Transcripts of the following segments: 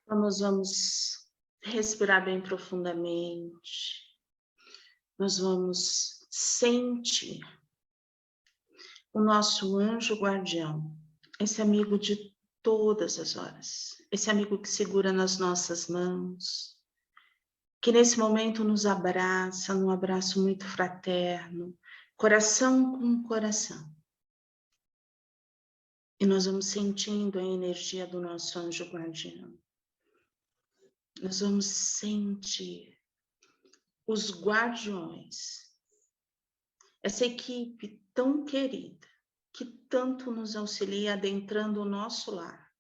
Então, nós vamos respirar bem profundamente. Nós vamos sentir o nosso anjo guardião, esse amigo de todas as horas, esse amigo que segura nas nossas mãos, que nesse momento nos abraça, num abraço muito fraterno, coração com coração. E nós vamos sentindo a energia do nosso anjo guardião. Nós vamos sentir os guardiões, essa equipe tão querida, que tanto nos auxilia adentrando o nosso lar,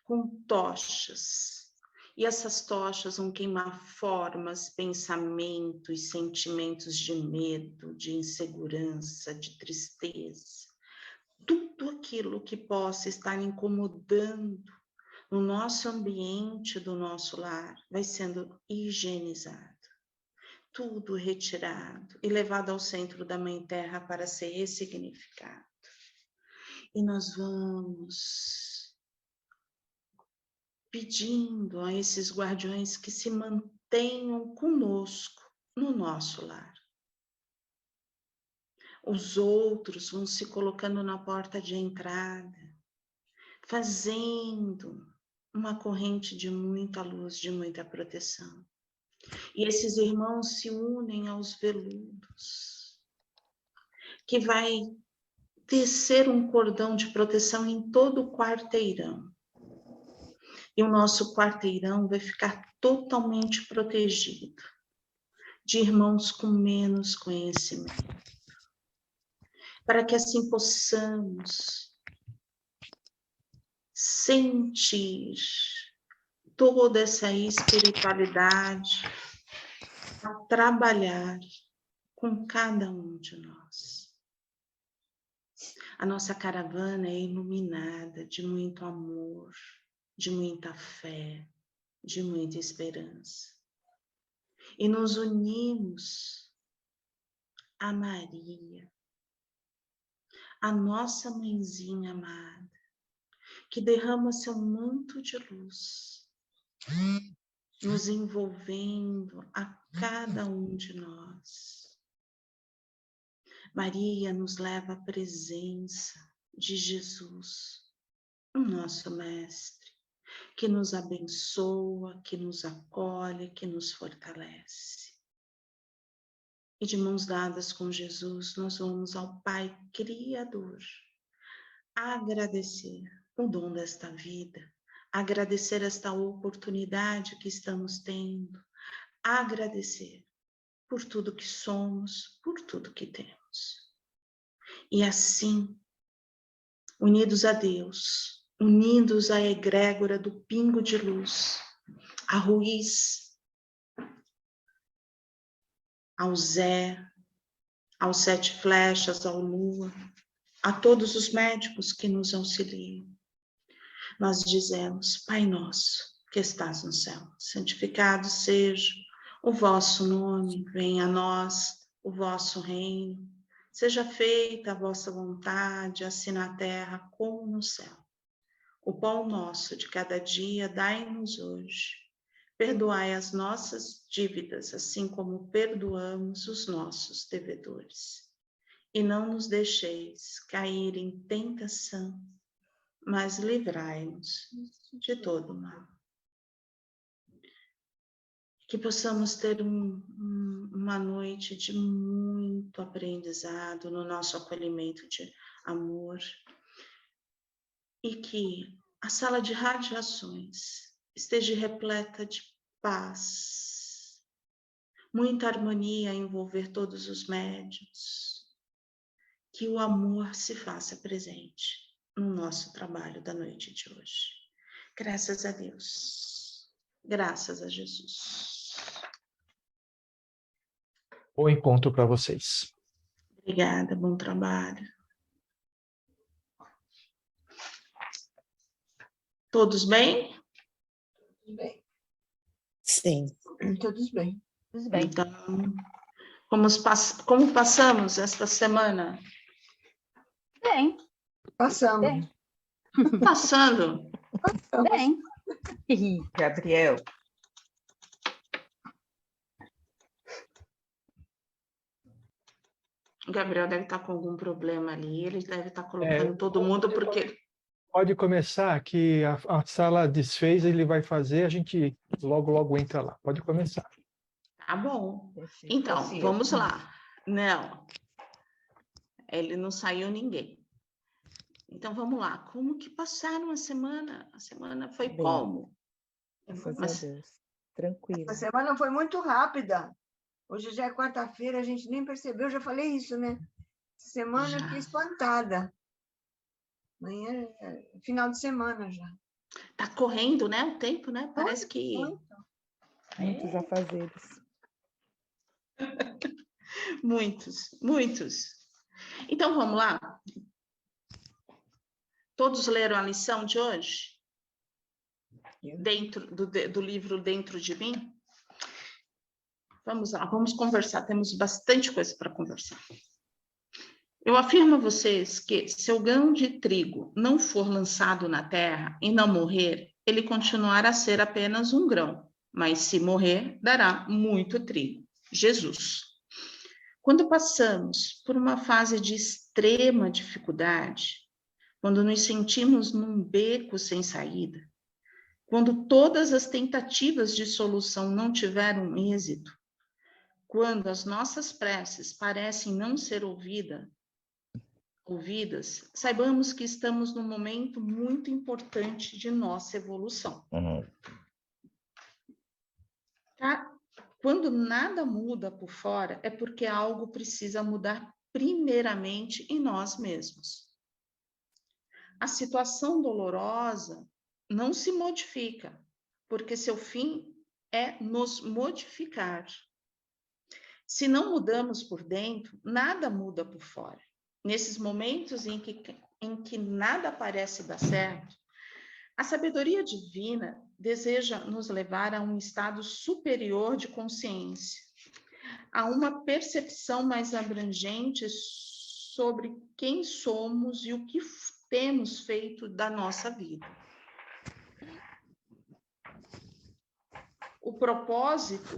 com tochas. E essas tochas vão queimar formas, pensamentos, sentimentos de medo, de insegurança, de tristeza. Tudo aquilo que possa estar incomodando no nosso ambiente do nosso lar vai sendo higienizado. Tudo retirado e levado ao centro da Mãe Terra para ser ressignificado. E nós vamos pedindo a esses guardiões que se mantenham conosco no nosso lar. Os outros vão se colocando na porta de entrada, fazendo uma corrente de muita luz, de muita proteção. E esses irmãos se unem aos veludos, que vai tecer um cordão de proteção em todo o quarteirão. E o nosso quarteirão vai ficar totalmente protegido de irmãos com menos conhecimento, para que assim possamos sentir toda essa espiritualidade a trabalhar com cada um de nós. A nossa caravana é iluminada de muito amor, de muita fé, de muita esperança. E nos unimos a Maria, a nossa mãezinha amada, que derrama seu manto de luz, nos envolvendo a cada um de nós. Maria nos leva à presença de Jesus, o nosso Mestre, que nos abençoa, que nos acolhe, que nos fortalece. E de mãos dadas com Jesus, nós vamos ao Pai Criador agradecer o dom desta vida, agradecer esta oportunidade que estamos tendo, agradecer por tudo que somos, por tudo que temos. E assim, unidos a Deus, unidos à egrégora do pingo de luz, a Ruiz, ao Zé, aos Sete Flechas, ao Lua, a todos os médicos que nos auxiliam, nós dizemos: Pai nosso, que estás no céu, santificado seja o vosso nome, venha a nós o vosso reino, seja feita a vossa vontade, assim na terra como no céu. O pão nosso de cada dia dai-nos hoje. Perdoai as nossas dívidas, assim como perdoamos os nossos devedores. E não nos deixeis cair em tentação, mas livrai-nos de todo mal. Que possamos ter uma noite de muito aprendizado no nosso acolhimento de amor. E que a sala de radiações esteja repleta de paz, muita harmonia a envolver todos os médiuns. Que o amor se faça presente no nosso trabalho da noite de hoje. Graças a Deus. Graças a Jesus. Bom encontro para vocês. Obrigada, bom trabalho. Todos bem? Bem. Sim. Todos bem. Tudo bem. Então, como passamos esta semana? Bem. Passando. Bem. Passando. Bem. Ih, Gabriel. O Gabriel deve estar com algum problema ali, ele deve estar colocando todo mundo, porque... Pode começar, que a sala desfez, ele vai fazer, a gente logo entra lá. Pode começar. Tá bom. Esse Então, fosse eu. vamos lá. Não, ele não saiu ninguém. Então, vamos lá. Como que passaram a semana? A semana foi Bem. como? Graças Mas- a Deus. Tranquilo. A semana foi muito rápida. Hoje já é quarta-feira, a gente nem percebeu, já falei isso, né? Semana Já. que espantada. Amanhã é final de semana já. Tá correndo, né? O tempo, né? Parece que... Muitos afazeres. Muitos. Então, vamos lá? Todos leram a lição de hoje? Dentro do livro Dentro de Mim? Vamos lá, vamos conversar. Temos bastante coisa para conversar. Eu afirmo a vocês que se o grão de trigo não for lançado na terra e não morrer, ele continuará a ser apenas um grão, mas se morrer, dará muito trigo. Jesus. Quando passamos por uma fase de extrema dificuldade, quando nos sentimos num beco sem saída, quando todas as tentativas de solução não tiveram êxito, quando as nossas preces parecem não ser ouvidas, saibamos que estamos num momento muito importante de nossa evolução. Tá? Quando nada muda por fora, é porque algo precisa mudar primeiramente em nós mesmos. A situação dolorosa não se modifica, porque seu fim é nos modificar. Se não mudamos por dentro, nada muda por fora. Nesses momentos em que nada parece dar certo, a sabedoria divina deseja nos levar a um estado superior de consciência, a uma percepção mais abrangente sobre quem somos e o que temos feito da nossa vida. O propósito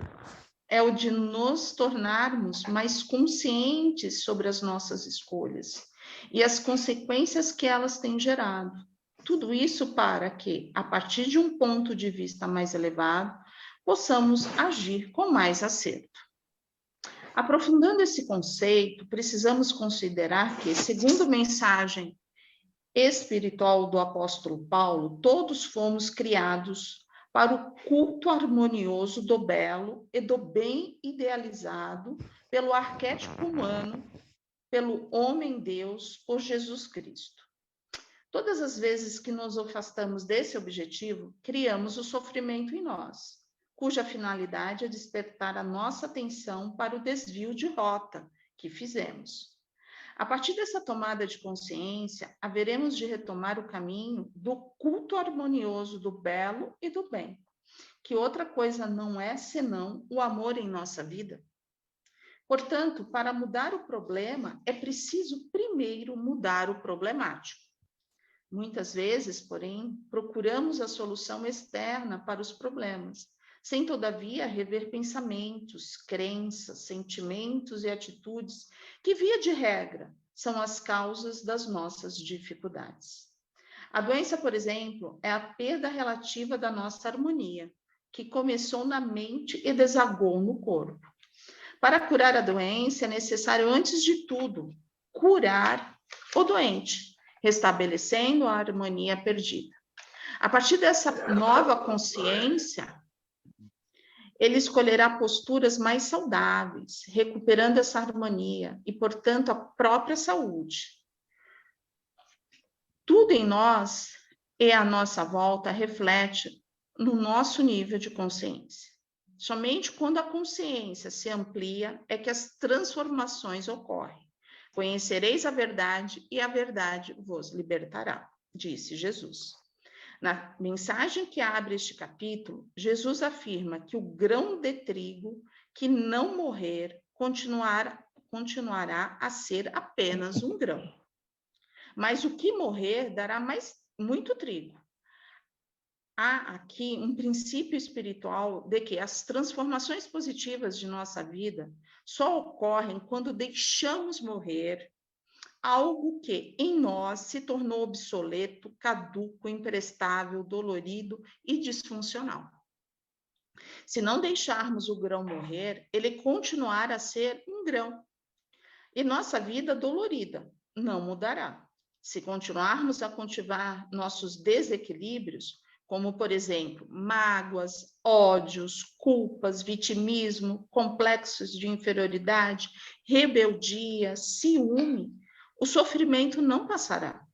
é o de nos tornarmos mais conscientes sobre as nossas escolhas e as consequências que elas têm gerado. Tudo isso para que, a partir de um ponto de vista mais elevado, possamos agir com mais acerto. Aprofundando esse conceito, precisamos considerar que, segundo a mensagem espiritual do apóstolo Paulo, todos fomos criados para o culto harmonioso do belo e do bem idealizado pelo arquétipo humano, pelo homem-deus, por Jesus Cristo. Todas as vezes que nos afastamos desse objetivo, criamos o sofrimento em nós, cuja finalidade é despertar a nossa atenção para o desvio de rota que fizemos. A partir dessa tomada de consciência, haveremos de retomar o caminho do culto harmonioso do belo e do bem, que outra coisa não é senão o amor em nossa vida. Portanto, para mudar o problema, é preciso primeiro mudar o problemático. Muitas vezes, porém, procuramos a solução externa para os problemas, sem, todavia, rever pensamentos, crenças, sentimentos e atitudes que, via de regra, são as causas das nossas dificuldades. A doença, por exemplo, é a perda relativa da nossa harmonia, que começou na mente e desagou no corpo. Para curar a doença, é necessário, antes de tudo, curar o doente, restabelecendo a harmonia perdida. A partir dessa nova consciência, ele escolherá posturas mais saudáveis, recuperando essa harmonia e, portanto, a própria saúde. Tudo em nós e à nossa volta reflete no nosso nível de consciência. Somente quando a consciência se amplia é que as transformações ocorrem. Conhecereis a verdade e a verdade vos libertará, disse Jesus. Na mensagem que abre este capítulo, Jesus afirma que o grão de trigo que não morrer continuará a ser apenas um grão. Mas o que morrer dará muito trigo. há aqui um princípio espiritual de que as transformações positivas de nossa vida só ocorrem quando deixamos morrer algo que em nós se tornou obsoleto, caduco, imprestável, dolorido e disfuncional. Se não deixarmos o grão morrer, ele continuará a ser um grão. E nossa vida dolorida não mudará. Se continuarmos a cultivar nossos desequilíbrios, como, por exemplo, mágoas, ódios, culpas, vitimismo, complexos de inferioridade, rebeldia, ciúme, o sofrimento não passará.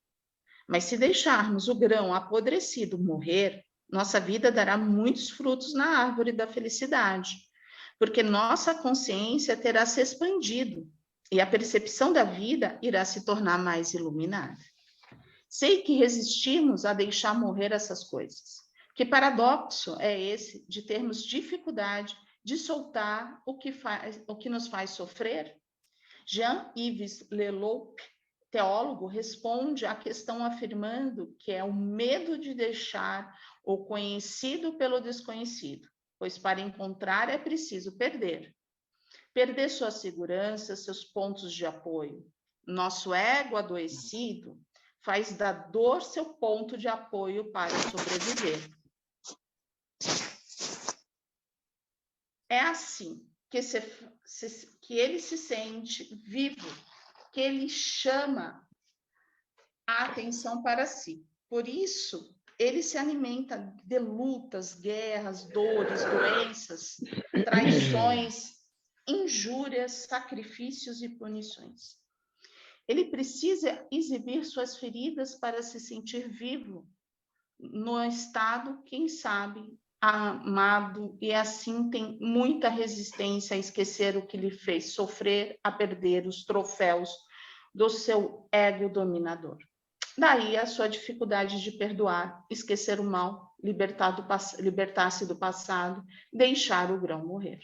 Mas se deixarmos o grão apodrecido morrer, nossa vida dará muitos frutos na árvore da felicidade, porque nossa consciência terá se expandido e a percepção da vida irá se tornar mais iluminada. Sei que resistimos a deixar morrer essas coisas. Que paradoxo é esse de termos dificuldade de soltar o que nos faz sofrer? Jean-Yves Leloup, teólogo, responde à questão afirmando que é o medo de deixar o conhecido pelo desconhecido, pois para encontrar é preciso perder. Perder sua segurança, seus pontos de apoio. Nosso ego adoecido faz da dor seu ponto de apoio para sobreviver. É assim que ele se sente vivo, que ele chama a atenção para si. Por isso, ele se alimenta de lutas, guerras, dores, doenças, traições, injúrias, sacrifícios e punições. Ele precisa exibir suas feridas para se sentir vivo, no estado, quem sabe, amado, e assim tem muita resistência a esquecer o que lhe fez sofrer, a perder os troféus do seu ego dominador. Daí a sua dificuldade de perdoar, esquecer o mal, libertar-se do passado, deixar o grão morrer.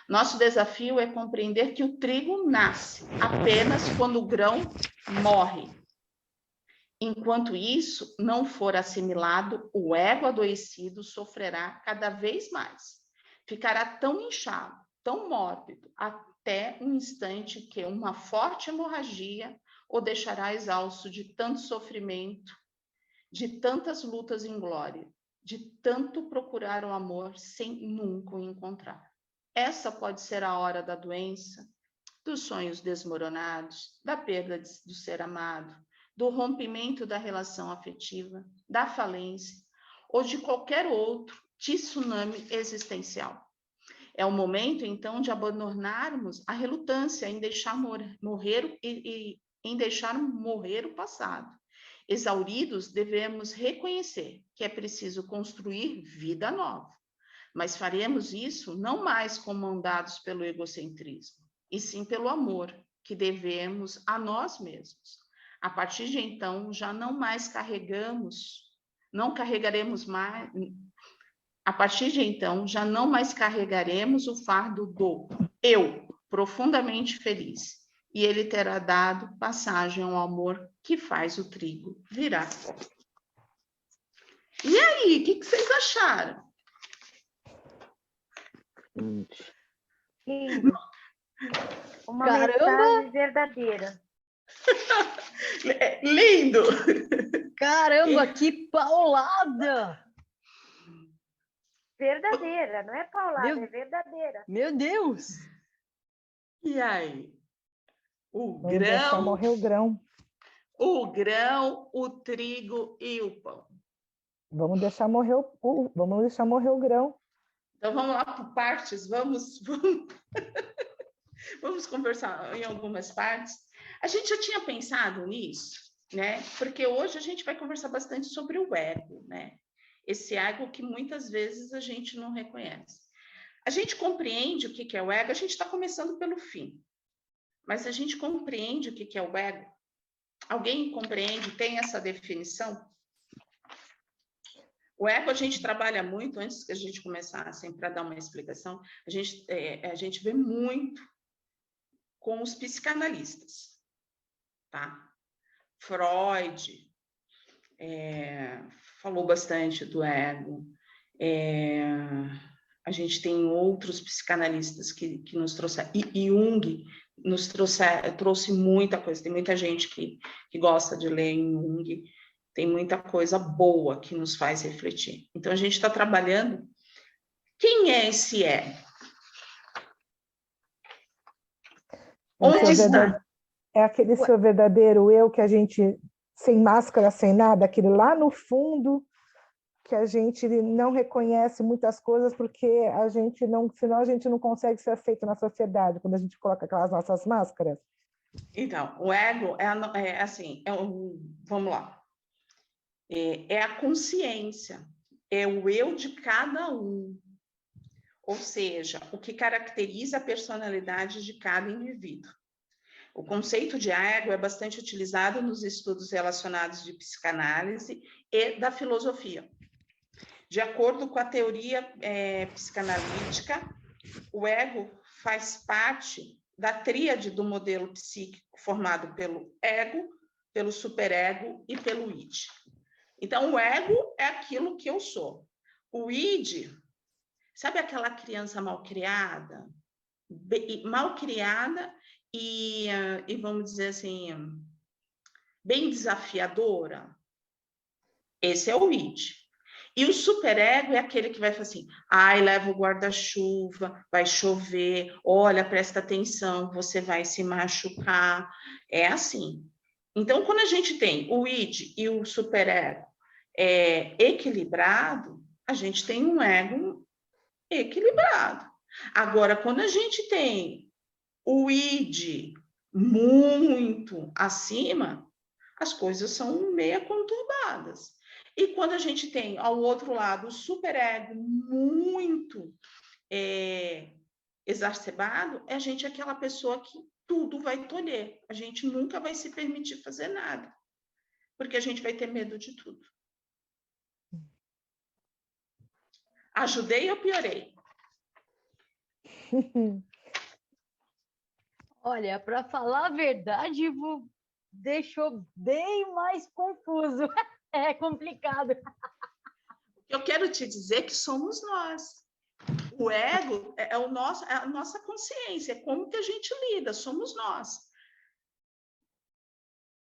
Nosso desafio é compreender que o trigo nasce apenas quando o grão morre. Enquanto isso não for assimilado, o ego adoecido sofrerá cada vez mais. Ficará tão inchado, tão mórbido, até um instante que uma forte hemorragia o deixará exausto de tanto sofrimento, de tantas lutas em glória, de tanto procurar o amor sem nunca o encontrar. Essa pode ser a hora da doença, dos sonhos desmoronados, da perda do ser amado, do rompimento da relação afetiva, da falência ou de qualquer outro tsunami existencial. É o momento, então, de abandonarmos a relutância em deixar morrer em deixar morrer o passado. Exauridos, devemos reconhecer que é preciso construir vida nova. Mas faremos isso não mais comandados pelo egocentrismo, e sim pelo amor que devemos a nós mesmos. A partir de então, já não mais carregaremos o fardo do eu, profundamente feliz, e ele terá dado passagem ao amor que faz o trigo virar pó. E aí, o que vocês acharam? Lindo. Uma Caramba! mensagem verdadeira. Lindo! Caramba, que paulada! Verdadeira, não é paulada, Meu- é verdadeira. Meu Deus! E aí? O Vamos deixar morrer o grão. o trigo e o pão. Vamos deixar morrer o grão. Então vamos lá por partes, vamos conversar em algumas partes. A gente já tinha pensado nisso, né? Porque hoje a gente vai conversar bastante sobre o ego, né? Esse ego que muitas vezes a gente não reconhece. A gente compreende o que é o ego, a gente está começando pelo fim. Mas a gente compreende o que é o ego? Alguém compreende, tem essa definição? O ego a gente trabalha muito, antes que a gente começasse, para dar uma explicação, a gente vê muito com os psicanalistas, tá? Freud, falou bastante do ego. A gente tem outros psicanalistas que nos trouxeram, e Jung nos trouxe muita coisa, tem muita gente que gosta de ler em Jung, tem muita coisa boa que nos faz refletir. Então, a gente está trabalhando. Quem é esse ego? Onde está? É aquele seu verdadeiro eu que a gente, sem máscara, sem nada, aquele lá no fundo, que a gente não reconhece muitas coisas porque a gente não, senão a gente não consegue ser aceito na sociedade, quando a gente coloca aquelas nossas máscaras. Então, o ego vamos lá, é a consciência, é o eu de cada um, ou seja, o que caracteriza a personalidade de cada indivíduo. O conceito de ego é bastante utilizado nos estudos relacionados de psicanálise e da filosofia. De acordo com a teoria psicanalítica, o ego faz parte da tríade do modelo psíquico formado pelo ego, pelo superego e pelo id. Então, o ego é aquilo que eu sou. O id, sabe aquela criança malcriada? Malcriada e vamos dizer assim, bem desafiadora? Esse é o id. E o superego é aquele que vai falar assim, leva o guarda-chuva, vai chover, olha, presta atenção, você vai se machucar. É assim. Então, quando a gente tem o id e o superego equilibrado, a gente tem um ego equilibrado. Agora, quando a gente tem o id muito acima, as coisas são meio conturbadas. E quando a gente tem, ao outro lado, o superego muito exacerbado, a gente é aquela pessoa que tudo vai tolher. A gente nunca vai se permitir fazer nada, porque a gente vai ter medo de tudo. Ajudei ou piorei? Olha, para falar a verdade, deixou bem mais confuso. É complicado. Eu quero te dizer que somos nós. O ego é a nossa consciência, é como que a gente lida, somos nós.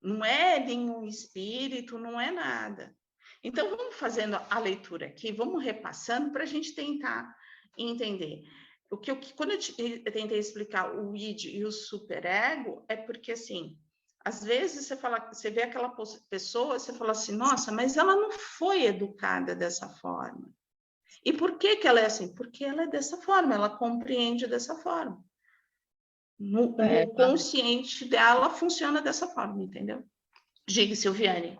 Não é nenhum espírito, não é nada. Então, vamos fazendo a leitura aqui, vamos repassando para a gente tentar entender. Quando eu tentei explicar o id e o superego, é porque, assim, às vezes você vê aquela pessoa, você fala assim, nossa, mas ela não foi educada dessa forma. E por que ela é assim? Porque ela é dessa forma, ela compreende dessa forma. No consciente dela funciona dessa forma, entendeu? Diga, Silviane.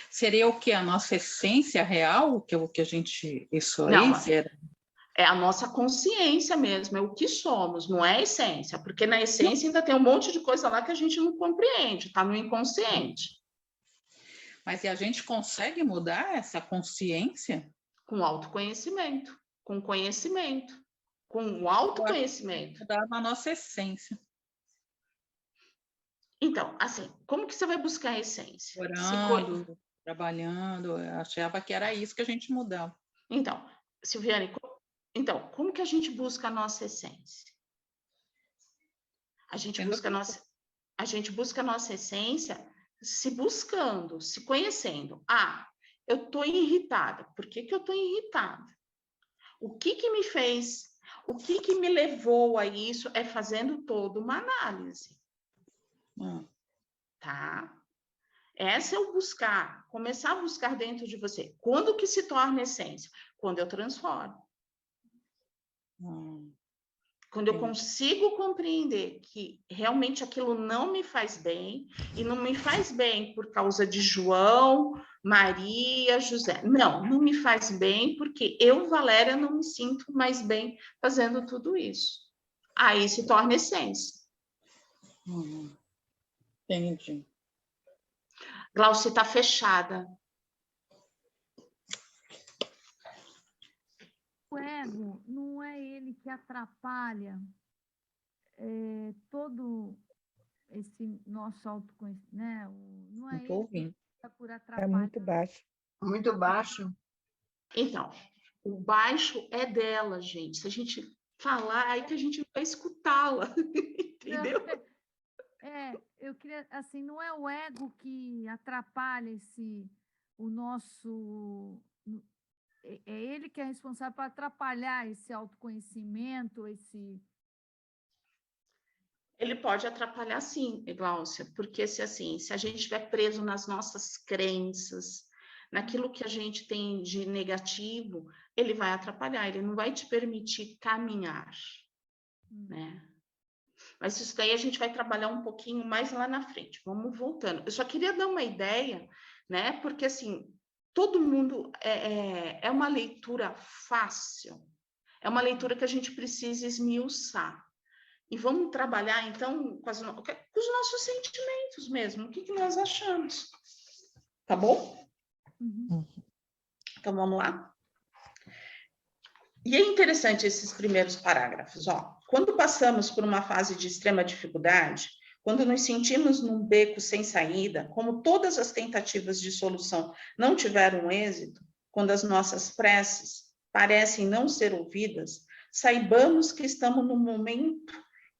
Seria o que? A nossa essência real? O que a gente... Isso aí? Não, é a nossa consciência mesmo, é o que somos, não é a essência, porque na essência ainda tem um monte de coisa lá que a gente não compreende, está no inconsciente. Mas e a gente consegue mudar essa consciência? Com autoconhecimento, com conhecimento, com o autoconhecimento. Mudar na nossa essência. Então, assim, como que você vai buscar a essência? Orando, trabalhando, eu achava que era isso que a gente mudava. Então, Silviane, como que a gente busca a nossa essência? A gente busca a nossa essência se buscando, se conhecendo. Eu estou irritada. Por que eu estou irritada? O que me fez? O que me levou a isso? É fazendo toda uma análise. Tá? Essa é o buscar, começar a buscar dentro de você. Quando que se torna essência? Quando eu transformo. Quando eu consigo compreender que realmente aquilo não me faz bem, e não me faz bem por causa de João, Maria, José. Não me faz bem porque eu, Valéria, não me sinto mais bem fazendo tudo isso. Aí se torna essência. Entendi. Glaucia, está fechada. O ego não é ele que atrapalha todo esse nosso autoconhecimento, né? Não é ele que por É atrapalhar. muito baixo. Muito baixo. Então, o baixo é dela, gente. Se a gente falar, aí que a gente vai escutá-la, entendeu? Eu queria, assim, não é o ego que atrapalha o nosso, é ele que é responsável por atrapalhar esse autoconhecimento, Ele pode atrapalhar sim, Gláucia, porque se a gente estiver preso nas nossas crenças, naquilo que a gente tem de negativo, ele vai atrapalhar, ele não vai te permitir caminhar, né? Mas isso daí a gente vai trabalhar um pouquinho mais lá na frente. Vamos voltando. Eu só queria dar uma ideia, né? Porque assim, todo mundo é uma leitura fácil, é uma leitura que a gente precisa esmiuçar. E vamos trabalhar, então, com os nossos sentimentos mesmo. O que nós achamos? Tá bom? Então, vamos lá? E é interessante esses primeiros parágrafos. Ó. Quando passamos por uma fase de extrema dificuldade, quando nos sentimos num beco sem saída, como todas as tentativas de solução não tiveram êxito, quando as nossas preces parecem não ser ouvidas, saibamos que estamos num momento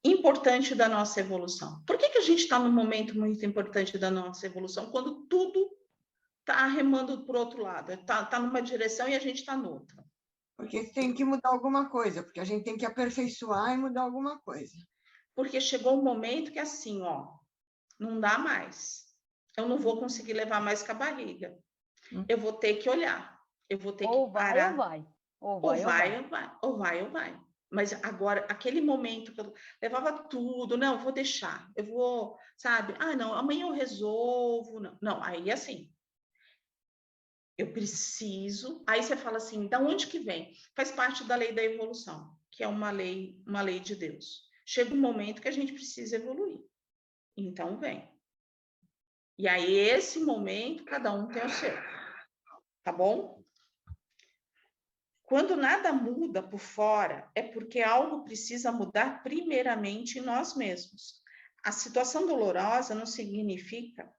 importante da nossa evolução. Por que a gente está num momento muito importante da nossa evolução? Quando tudo está remando para o outro lado, está numa direção e a gente está noutra. Porque tem que mudar alguma coisa, porque a gente tem que aperfeiçoar e mudar alguma coisa. Porque chegou um momento que assim, ó, não dá mais. Eu não vou conseguir levar mais com a barriga. Eu vou ter que olhar. Eu vou ter que parar. Ou vai. Ou vai. Mas agora, aquele momento que eu levava tudo, não, eu vou deixar, eu vou, sabe? Ah, não, amanhã eu resolvo. Não, aí assim, eu preciso. Aí você fala assim, da onde que vem? Faz parte da lei da evolução, que é uma lei de Deus. Chega um momento que a gente precisa evoluir. Então vem. E aí, esse momento, cada um tem o seu. Tá bom? Quando nada muda por fora, é porque algo precisa mudar primeiramente em nós mesmos. A situação dolorosa não significa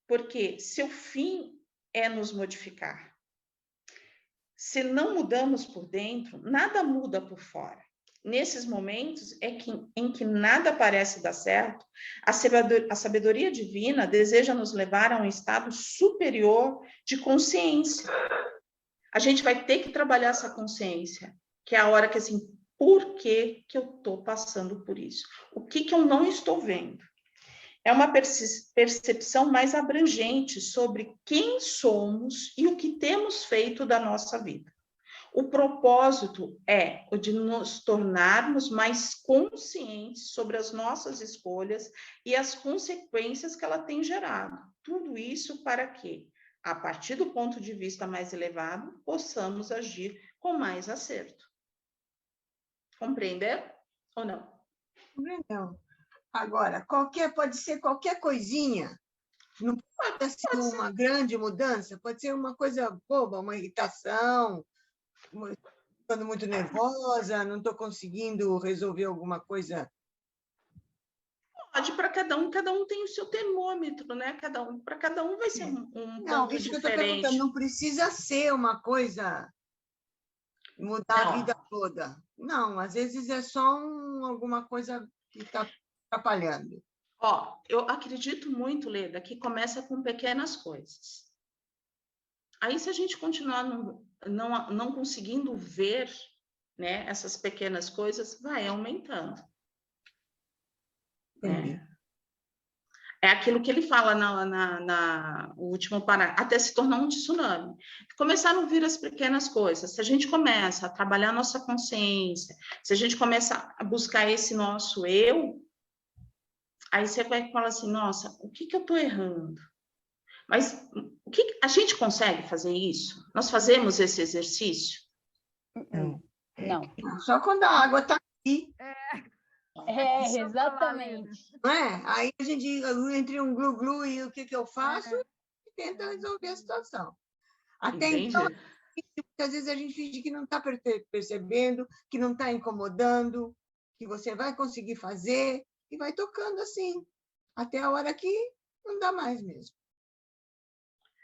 porque seu fim é nos modificar. Se não mudamos por dentro, nada muda por fora. Nesses momentos em que nada parece dar certo, a sabedoria divina deseja nos levar a um estado superior de consciência. A gente vai ter que trabalhar essa consciência, que é a hora que, assim, por que eu estou passando por isso? O que eu não estou vendo? É uma percepção mais abrangente sobre quem somos e o que temos feito da nossa vida. O propósito é o de nos tornarmos mais conscientes sobre as nossas escolhas e as consequências que ela tem gerado. Tudo isso para quê? A partir do ponto de vista mais elevado, possamos agir com mais acerto. Compreender ou não? Não. Agora, pode ser qualquer coisinha. Não pode ser uma grande mudança, pode ser uma coisa boba, uma irritação, ficando muito nervosa, não estou conseguindo resolver alguma coisa. Pode, para cada um tem o seu termômetro, né? Para cada um vai ser um Não, ponto isso que eu estou diferente. perguntando, não precisa ser uma coisa mudar a vida toda. Não, às vezes é só alguma coisa que está atrapalhando. Ó, eu acredito muito, Leda, que começa com pequenas coisas. Aí, se a gente continuar não conseguindo ver, né, essas pequenas coisas, vai aumentando. É aquilo que ele fala no último parágrafo, até se tornar um tsunami. Começaram a vir as pequenas coisas. Se a gente começa a trabalhar a nossa consciência, se a gente começa a buscar esse nosso eu, aí você vai falar assim, nossa, o que eu estou errando? Mas o que a gente consegue fazer isso? Nós fazemos esse exercício? Não. Só quando a água está aqui. Exatamente. Não é? Aí a gente, entre um glu-glu e o que eu faço, tenta resolver a situação. Até então, muitas vezes a gente finge que não está percebendo, que não está incomodando, que você vai conseguir fazer, e vai tocando assim, até a hora que não dá mais mesmo.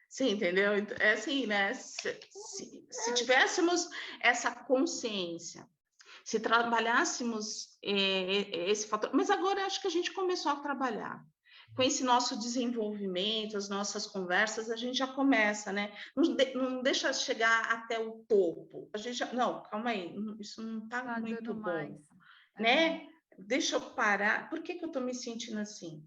Você entendeu? É assim, né? Se tivéssemos essa consciência, se trabalhássemos esse fator, mas agora acho que a gente começou a trabalhar. Com esse nosso desenvolvimento, as nossas conversas, a gente já começa, né? Não deixa chegar até o topo. A gente não, calma aí, isso não está Tá muito dando bom, mais. né? Deixa eu parar. Por que eu estou me sentindo assim?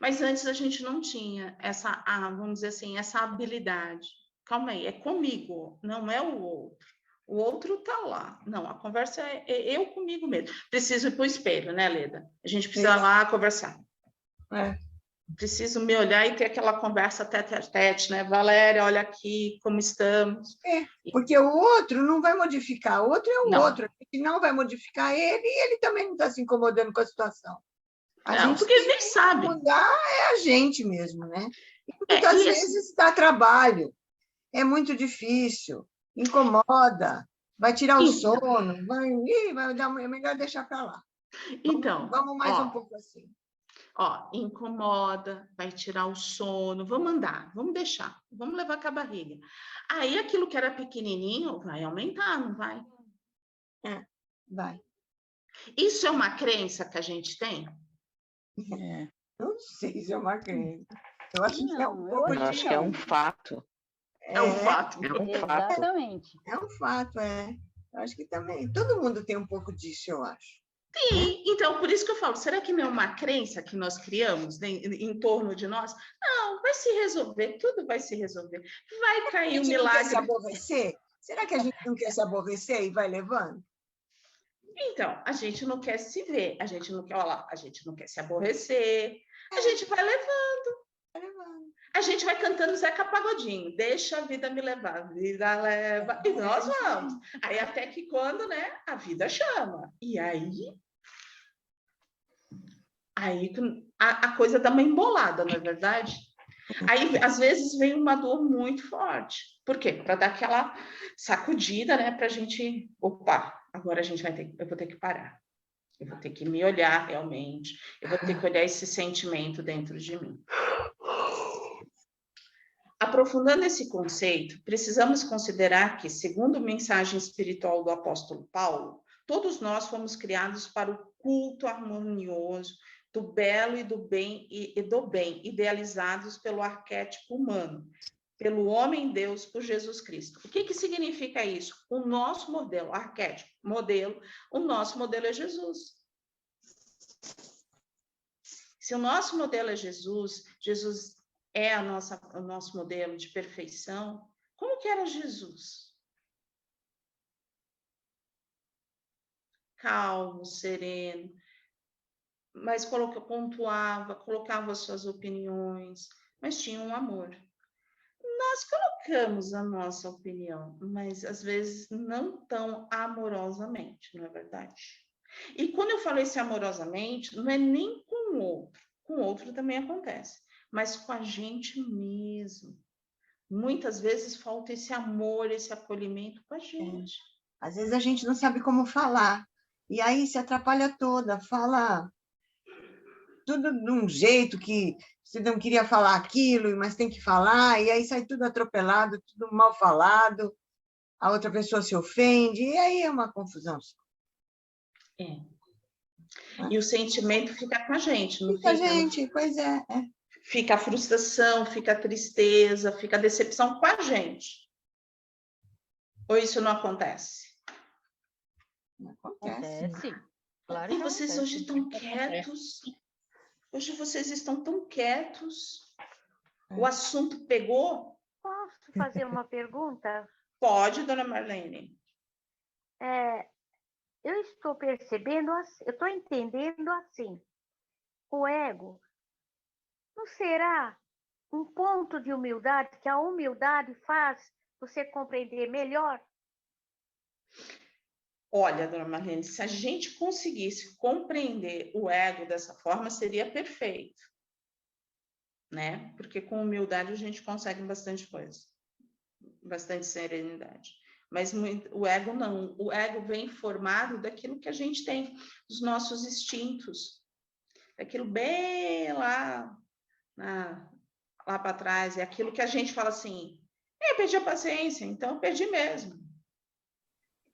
Mas antes a gente não tinha essa, vamos dizer assim, essa habilidade. Calma aí, é comigo, não é o outro. O outro está lá. Não, a conversa é eu comigo mesmo. Preciso ir para o espelho, né, Leda? A gente precisa lá conversar. Preciso me olhar e ter aquela conversa tete a tete, né? Valéria, olha aqui como estamos. Porque o outro não vai modificar, o outro é o Não. outro, a gente não vai modificar ele e ele também não está se incomodando com a situação. A Não, gente porque ele nem tem que sabe. mudar é a gente mesmo, né? E muitas vezes dá trabalho, é muito difícil, incomoda, vai tirar o sono, vai dar, é melhor deixar para lá. Então, vamos mais um pouco assim. Incomoda, vai tirar o sono, vamos andar, vamos deixar, vamos levar com a barriga. Aí aquilo que era pequenininho vai aumentar, não vai? Vai. Isso é uma crença que a gente tem? Não sei se é uma crença. Eu acho que é um pouco Eu acho que é um fato. É um fato. É um fato. Exatamente. É um fato, Eu acho que também. Todo mundo tem um pouco disso, eu acho. Sim, então, por isso que eu falo, será que não é uma crença que nós criamos em torno de nós? Não, vai se resolver, tudo vai se resolver. Vai cair um milagre. Quer se aborrecer? Será que a gente não quer se aborrecer e vai levando? Então, a gente não quer se ver, a gente não quer, olha lá, a gente não quer se aborrecer, a gente vai levando. A gente vai cantando Zeca Pagodinho, deixa a vida me levar, a vida leva, e nós vamos. Aí até que quando, né, a vida chama. E aí a coisa dá uma embolada, não é verdade? Aí, às vezes, vem uma dor muito forte. Por quê? Para dar aquela sacudida, né, para a gente, opa, agora eu vou ter que parar. Eu vou ter que me olhar realmente, eu vou ter que olhar esse sentimento dentro de mim. Aprofundando esse conceito, precisamos considerar que, segundo a mensagem espiritual do apóstolo Paulo, todos nós fomos criados para o culto harmonioso do belo e do bem, idealizados pelo arquétipo humano, pelo homem-deus, por Jesus Cristo. O que significa isso? O nosso modelo, arquétipo, o nosso modelo é Jesus. Se o nosso modelo é Jesus, Jesus é o nosso modelo de perfeição, como que era Jesus? Calmo, sereno, mas pontuava, colocava suas opiniões, mas tinha um amor. Nós colocamos a nossa opinião, mas às vezes não tão amorosamente, não é verdade? E quando eu falo esse amorosamente, não é nem com o outro também acontece, mas com a gente mesmo. Muitas vezes falta esse amor, esse acolhimento com a gente. Às vezes a gente não sabe como falar, e aí se atrapalha toda, fala tudo de um jeito que você não queria falar aquilo, mas tem que falar, e aí sai tudo atropelado, tudo mal falado, a outra pessoa se ofende, e aí é uma confusão. E o sentimento fica com a gente, não fica? Fica, gente, pois é. Fica a frustração, fica a tristeza, fica a decepção com a gente. Ou isso não acontece? Não acontece. Claro E que vocês acontece. hoje estão quietos. Hoje vocês estão tão quietos. O assunto pegou? Posso fazer uma pergunta? Pode, dona Marlene. Eu estou percebendo, eu estou entendendo assim, o ego não será um ponto de humildade, que a humildade faz você compreender melhor? Olha, dona Marlene, se a gente conseguisse compreender o ego dessa forma, seria perfeito, né? Porque com humildade a gente consegue bastante coisa, bastante serenidade. Mas o ego não. O ego vem formado daquilo que a gente tem, dos nossos instintos, daquilo bem lá lá para trás, é aquilo que a gente fala assim, eu perdi a paciência, então eu perdi mesmo.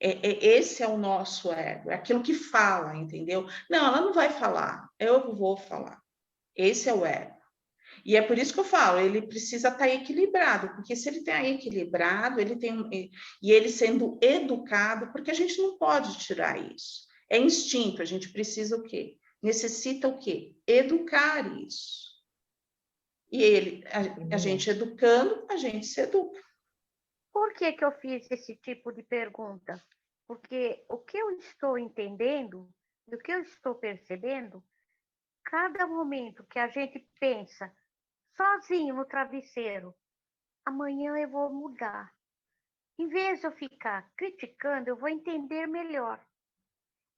Esse é o nosso ego, é aquilo que fala, entendeu? Não, ela não vai falar, eu vou falar. Esse é o ego. E é por isso que eu falo, ele precisa estar equilibrado, porque se ele está equilibrado, e ele sendo educado, porque a gente não pode tirar isso. É instinto, a gente precisa o quê? Necessita o quê? Educar isso. E a gente educando, a gente se educa. Por que que eu fiz esse tipo de pergunta? Porque o que eu estou entendendo, e o que eu estou percebendo, cada momento que a gente pensa sozinho no travesseiro, amanhã eu vou mudar. Em vez de eu ficar criticando, eu vou entender melhor.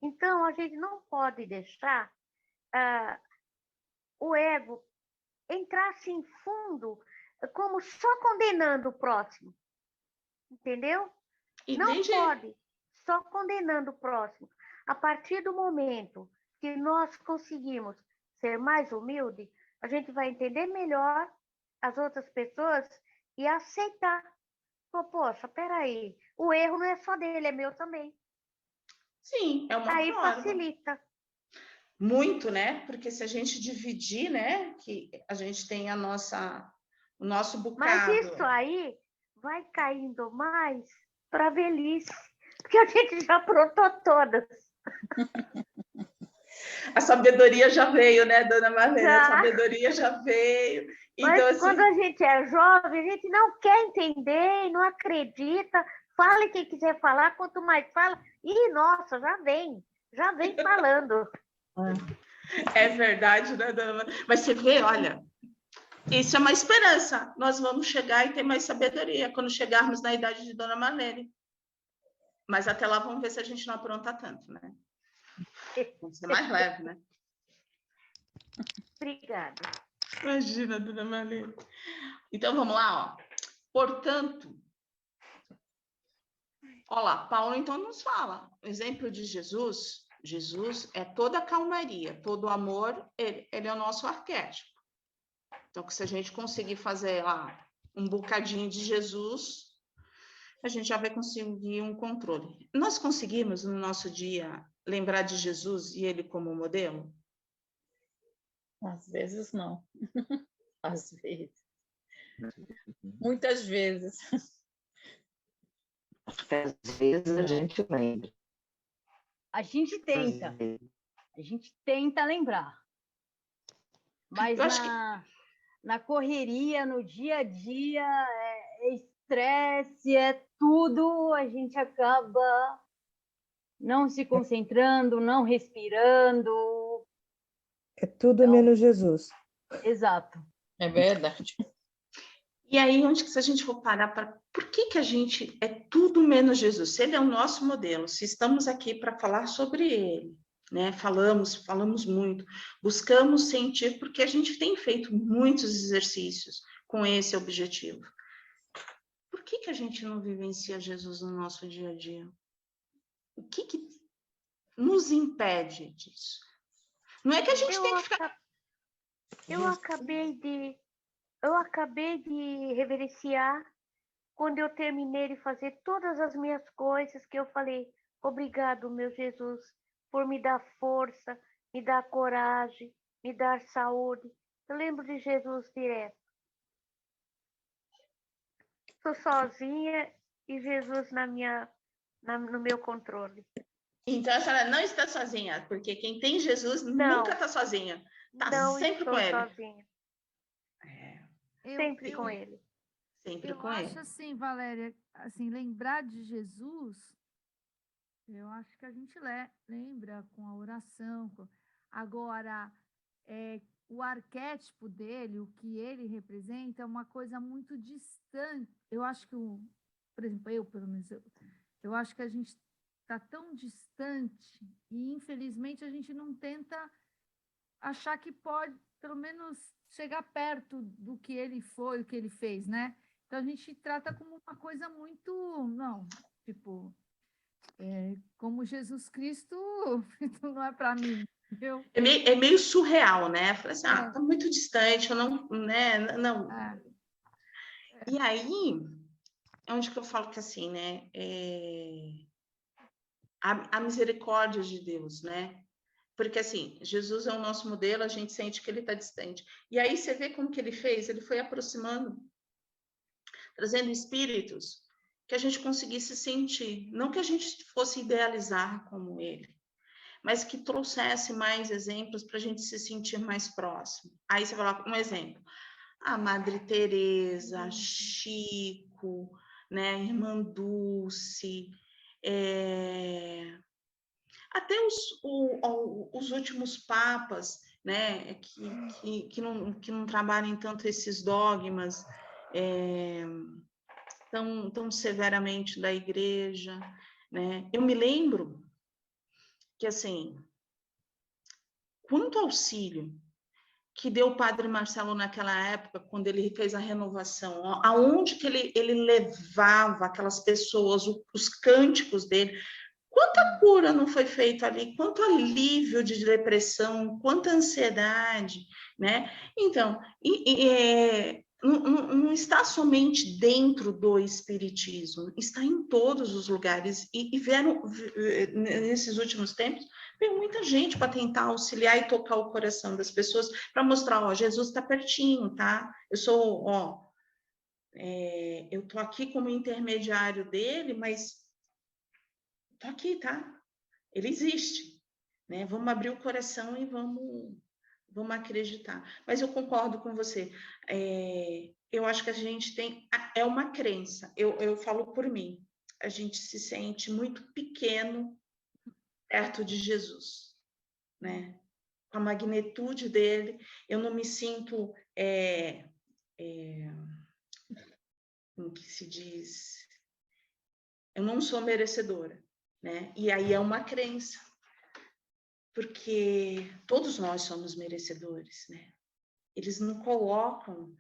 Então, a gente não pode deixar o ego entrar assim fundo, como só condenando o próximo. Entendeu? Não pode só condenando o próximo. A partir do momento que nós conseguimos ser mais humilde, a gente vai entender melhor as outras pessoas e aceitar. Poxa, peraí, o erro não é só dele, é meu também. Sim, é uma Aí forma. facilita. Muito, né? Porque se a gente dividir, né? Que a gente tem o nosso bocado. Mas isso aí vai caindo mais para a velhice, porque a gente já aprontou todas. A sabedoria já veio, né, dona Marlene? Já. A sabedoria já veio. Mas Então, assim, quando a gente é jovem, a gente não quer entender, não acredita. Fale quem quiser falar, quanto mais fala. Ih, nossa, já vem falando. é verdade, né, dona Marlene? Mas você vê, olha, isso é uma esperança. Nós vamos chegar e ter mais sabedoria quando chegarmos na idade de dona Marlene. Mas até lá vamos ver se a gente não apronta tanto, né? Vamos ser mais leve, né? Obrigada. Imagina, dona Marlene. Então, vamos lá, ó. Portanto, olha lá, Paulo então nos fala. O exemplo de Jesus, Jesus é toda a calmaria, todo o amor, ele é o nosso arquétipo. Então, se a gente conseguir fazer lá um bocadinho de Jesus, a gente já vai conseguir um controle. Nós conseguimos, no nosso dia, lembrar de Jesus e ele como modelo? Às vezes não. Às vezes. Muitas vezes. Acho que às vezes a gente lembra. A gente tenta. A gente tenta lembrar. Mas na correria, no dia a dia, é estresse, é tudo, a gente acaba não se concentrando, não respirando. É tudo menos Jesus. Exato. É verdade. E aí, se a gente for parar para... Por que a gente é tudo menos Jesus? Se ele é o nosso modelo, se estamos aqui para falar sobre ele, né? Falamos muito, buscamos sentir, porque a gente tem feito muitos exercícios com esse objetivo. Por que a gente não vivencia Jesus no nosso dia a dia? O que nos impede disso? Não é que a gente tem que ficar... Eu acabei de reverenciar quando eu terminei de fazer todas as minhas coisas, que eu falei, obrigado, meu Jesus, por me dar força, me dar coragem, me dar saúde. Eu lembro de Jesus direto. Estou sozinha e Jesus no meu controle. Então, a senhora não está sozinha, porque quem tem Jesus nunca está sozinha. Está sempre com ele. Sozinha. Sempre com ele. Sempre eu com acho ele. assim, Valéria, assim, lembrar de Jesus, eu acho que a gente lembra com a oração. Agora, o arquétipo dele, o que ele representa, é uma coisa muito distante. Eu acho que, por exemplo, pelo menos, eu acho que a gente está tão distante e, infelizmente, a gente não tenta achar que pode, pelo menos, chegar perto do que ele foi, o que ele fez, né? Então, a gente trata como uma coisa muito, não, tipo, como Jesus Cristo não é para mim. entendeu? É meio surreal, né? Falei assim, tá muito distante, eu não, né? Não. E aí, é onde que eu falo que assim, né? A misericórdia de Deus, né? Porque assim, Jesus é o nosso modelo, a gente sente que ele está distante. E aí você vê como que ele fez? Ele foi aproximando, trazendo espíritos que a gente conseguisse sentir. Não que a gente fosse idealizar como ele, mas que trouxesse mais exemplos para a gente se sentir mais próximo. Aí você vai lá, um exemplo. A Madre Teresa, Chico, né? Irmã Dulce, até os últimos papas, né, que não trabalhem tanto esses dogmas tão severamente da igreja, né? Eu me lembro que, assim, quanto auxílio que deu o Padre Marcelo naquela época, quando ele fez a renovação, aonde que ele levava aquelas pessoas, os cânticos dele, quanta cura não foi feita ali, quanto alívio de depressão, quanta ansiedade, né? Então, não está somente dentro do espiritismo, está em todos os lugares, e vieram, nesses últimos tempos, veio muita gente para tentar auxiliar e tocar o coração das pessoas, para mostrar, ó, Jesus está pertinho, tá? Eu sou, ó, eu tô aqui como intermediário dele, mas tô aqui, tá? Ele existe, né? Vamos abrir o coração e vamos acreditar. Mas eu concordo com você. Eu acho que a gente tem... É uma crença. Eu falo por mim. A gente se sente muito pequeno perto de Jesus, né? Com a magnitude dele, eu não me sinto... como que se diz? Eu não sou merecedora, né? E aí é uma crença. Porque todos nós somos merecedores, né? Eles não colocam,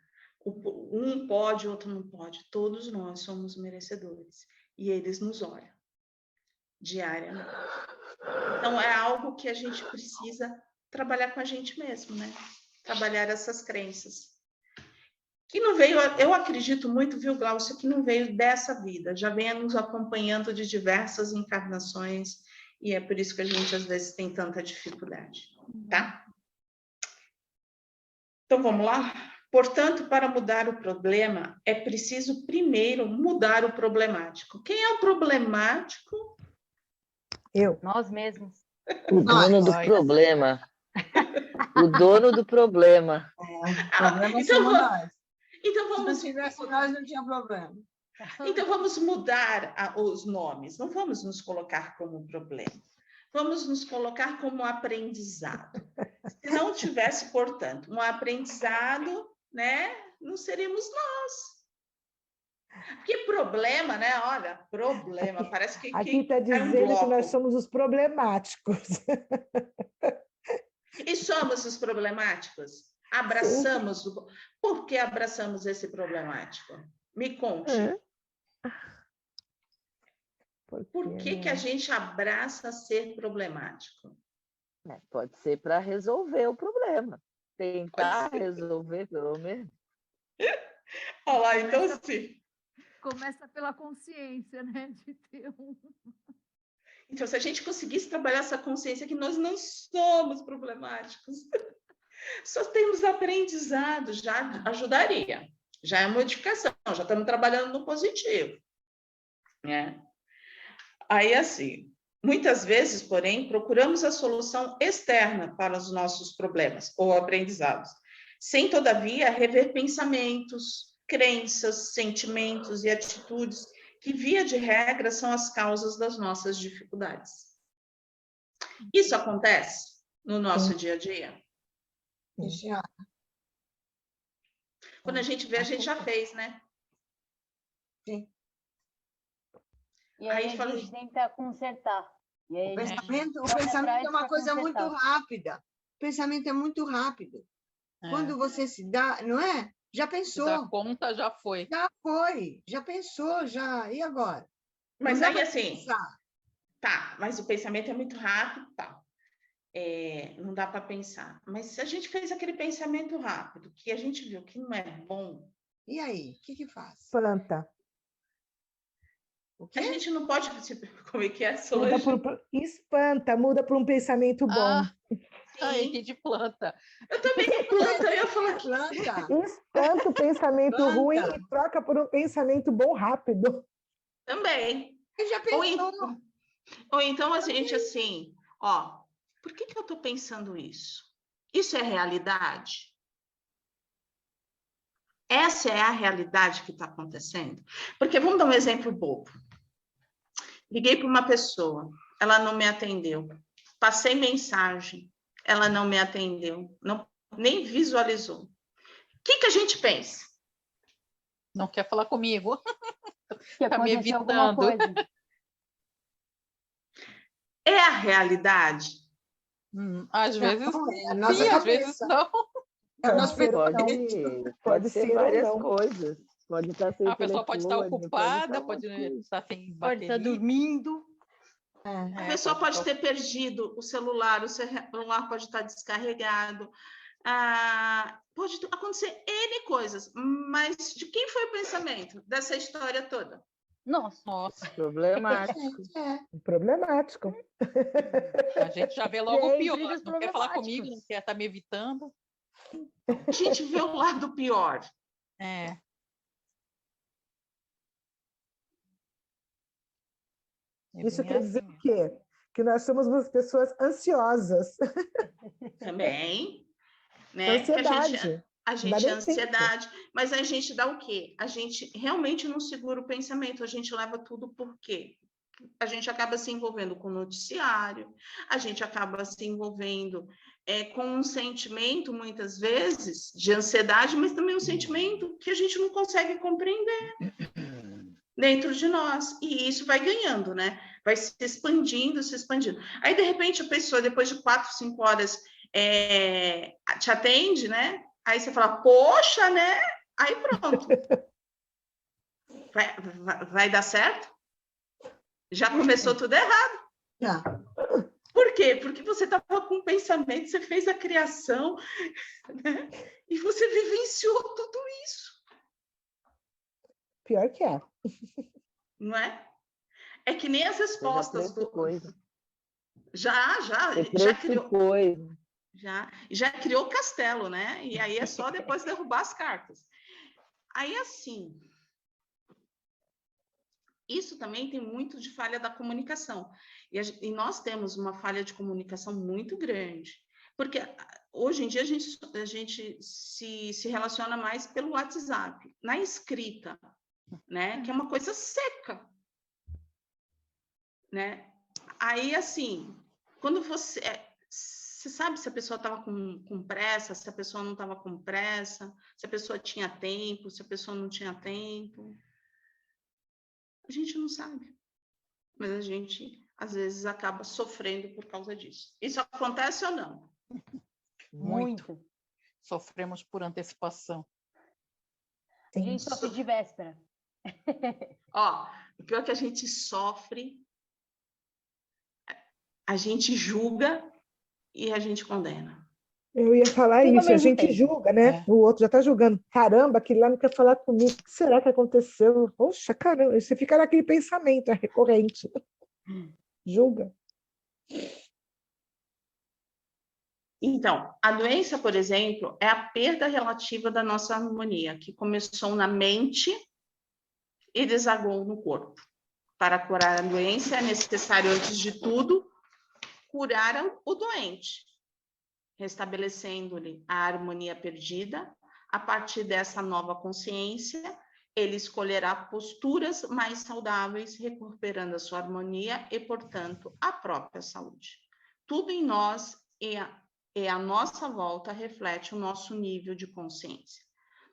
um pode, outro não pode, todos nós somos merecedores, e eles nos olham diariamente. Então, é algo que a gente precisa trabalhar com a gente mesmo, né? Trabalhar essas crenças. Que não veio, eu acredito muito, viu, Glaucia, que não veio dessa vida, já vem nos acompanhando de diversas encarnações, e é por isso que a gente, às vezes, tem tanta dificuldade, tá? Então, vamos lá? Portanto, para mudar o problema, é preciso primeiro mudar o problemático. Quem é o problemático? Eu. Nós mesmos. O dono do problema. O dono do problema. O problema somos nós. Então, Se vamos... não tivesse nós, não tinha problema. Então, vamos mudar os nomes. Não vamos nos colocar como problema. Vamos nos colocar como aprendizado. Se não tivesse, portanto, um aprendizado, né, não seríamos nós. Porque problema, né? Olha, problema, parece que... Aqui está dizendo que nós somos os problemáticos. E somos os problemáticos? Abraçamos... Por que abraçamos esse problemático? Me conte. Por que a gente abraça ser problemático? Pode ser para resolver o problema. Tentar resolver, pelo menos. Olha lá, então sim. Começa pela consciência, né? De ter um... Então, se a gente conseguisse trabalhar essa consciência que nós não somos problemáticos, só temos aprendizado, já ajudaria. Já é modificação, já estamos trabalhando no positivo, né? Aí, assim, muitas vezes, porém, procuramos a solução externa para os nossos problemas ou aprendizados, sem, todavia, rever pensamentos, crenças, sentimentos e atitudes que, via de regra, são as causas das nossas dificuldades. Isso acontece no nosso dia a dia? Já. Quando a gente vê, a gente já fez, né? Sim. E aí a gente tenta consertar. E aí O pensamento é uma coisa muito rápida. O pensamento é muito rápido. Quando você se dá, não é? Já pensou. Da conta já foi. Já foi, já pensou, já. E agora? Mas aí, assim, tá, mas o pensamento é muito rápido, tá. não dá para pensar. Mas se a gente fez aquele pensamento rápido, que a gente viu que não é bom, E aí, o que faz? Planta. O a quê? gente não pode... Como é que é, Muda Solange? espanta, muda para um pensamento bom. Ah, Sim, entendi, planta. eu também planta, eu ia falar que Planta. Espanta o pensamento Planta. ruim e troca por um pensamento bom rápido. também. Você já pensou? Ou então a gente assim, ó, por que eu estou pensando isso? Isso é realidade? Essa é a realidade que está acontecendo? Porque vamos dar um exemplo bobo. Liguei para uma pessoa, ela não me atendeu. Passei mensagem, ela não me atendeu, nem visualizou. O que a gente pensa? Não quer falar comigo. Que Tá me aconteceu alguma evitando. coisa. É a realidade? Às Não, vezes é a nossa sim, às vezes cabeça. não. É a nossa Pode ser ser ou várias não. coisas. Pode estar sem A pessoa pode estar telefone, ocupada, pode pode estar um monte de coisa. estar sem Pode estar bateria. dormindo. A pessoa pode estar- ter perdido o celular pode estar descarregado. Pode acontecer N coisas, mas de quem foi o pensamento dessa história toda? Nossa. Nossa, Problemático. Problemático. a gente já vê logo o Sempre pior. dos Não quer falar comigo, problemáticos. não quer estar me evitando. A gente vê o lado pior. É. É Isso bem quer dizer assim. o quê? Que nós somos umas pessoas ansiosas. Também, né? Que Ansiedade. a Não dá gente é nem tempo. ansiedade, mas a gente dá o quê? A gente realmente não segura o pensamento, a gente leva tudo por quê? A gente acaba se envolvendo com o noticiário, a gente acaba se envolvendo com um sentimento, muitas vezes, de ansiedade, mas também um sentimento que a gente não consegue compreender dentro de nós. E isso vai ganhando, né? Vai se expandindo, se expandindo. Aí, de repente, a pessoa, depois de 4, 5 horas, te atende, né? Aí você fala, poxa, né? Aí pronto. Vai dar certo? Já começou tudo errado. Tá. Por quê? Porque você estava com um pensamento, você fez a criação, né? E você vivenciou tudo isso. Pior que é. Não é? É que nem as respostas do... Coisa. Já criou... Já criou o castelo, né? E aí é só depois derrubar as cartas. Aí, assim... Isso também tem muito de falha da comunicação. E nós temos uma falha de comunicação muito grande. Porque hoje em dia a gente se relaciona mais pelo WhatsApp, na escrita, né? Que é uma coisa seca, né? Aí, assim, quando você sabe se a pessoa estava com pressa, se a pessoa não estava com pressa, se a pessoa tinha tempo, se a pessoa não tinha tempo. A gente não sabe, mas a gente, às vezes, acaba sofrendo por causa disso. Isso acontece ou não? Muito. Sofremos por antecipação. A gente sofre de véspera. Ó, o pior é que a gente sofre, a gente julga e a gente condena. Eu ia falar Tudo ao isso, a mesmo gente tempo. julga, né? O outro já está julgando. Caramba, aquele lá não quer falar comigo. O que será que aconteceu? Poxa, caramba, você fica naquele pensamento, é recorrente. Julga. Então, a doença, por exemplo, é a perda relativa da nossa harmonia, que começou na mente e desagou no corpo. Para curar a doença, é necessário, antes de tudo, curar o doente, restabelecendo-lhe a harmonia perdida. A partir dessa nova consciência, ele escolherá posturas mais saudáveis, recuperando a sua harmonia e, portanto, a própria saúde. Tudo em nós e a nossa volta reflete o nosso nível de consciência.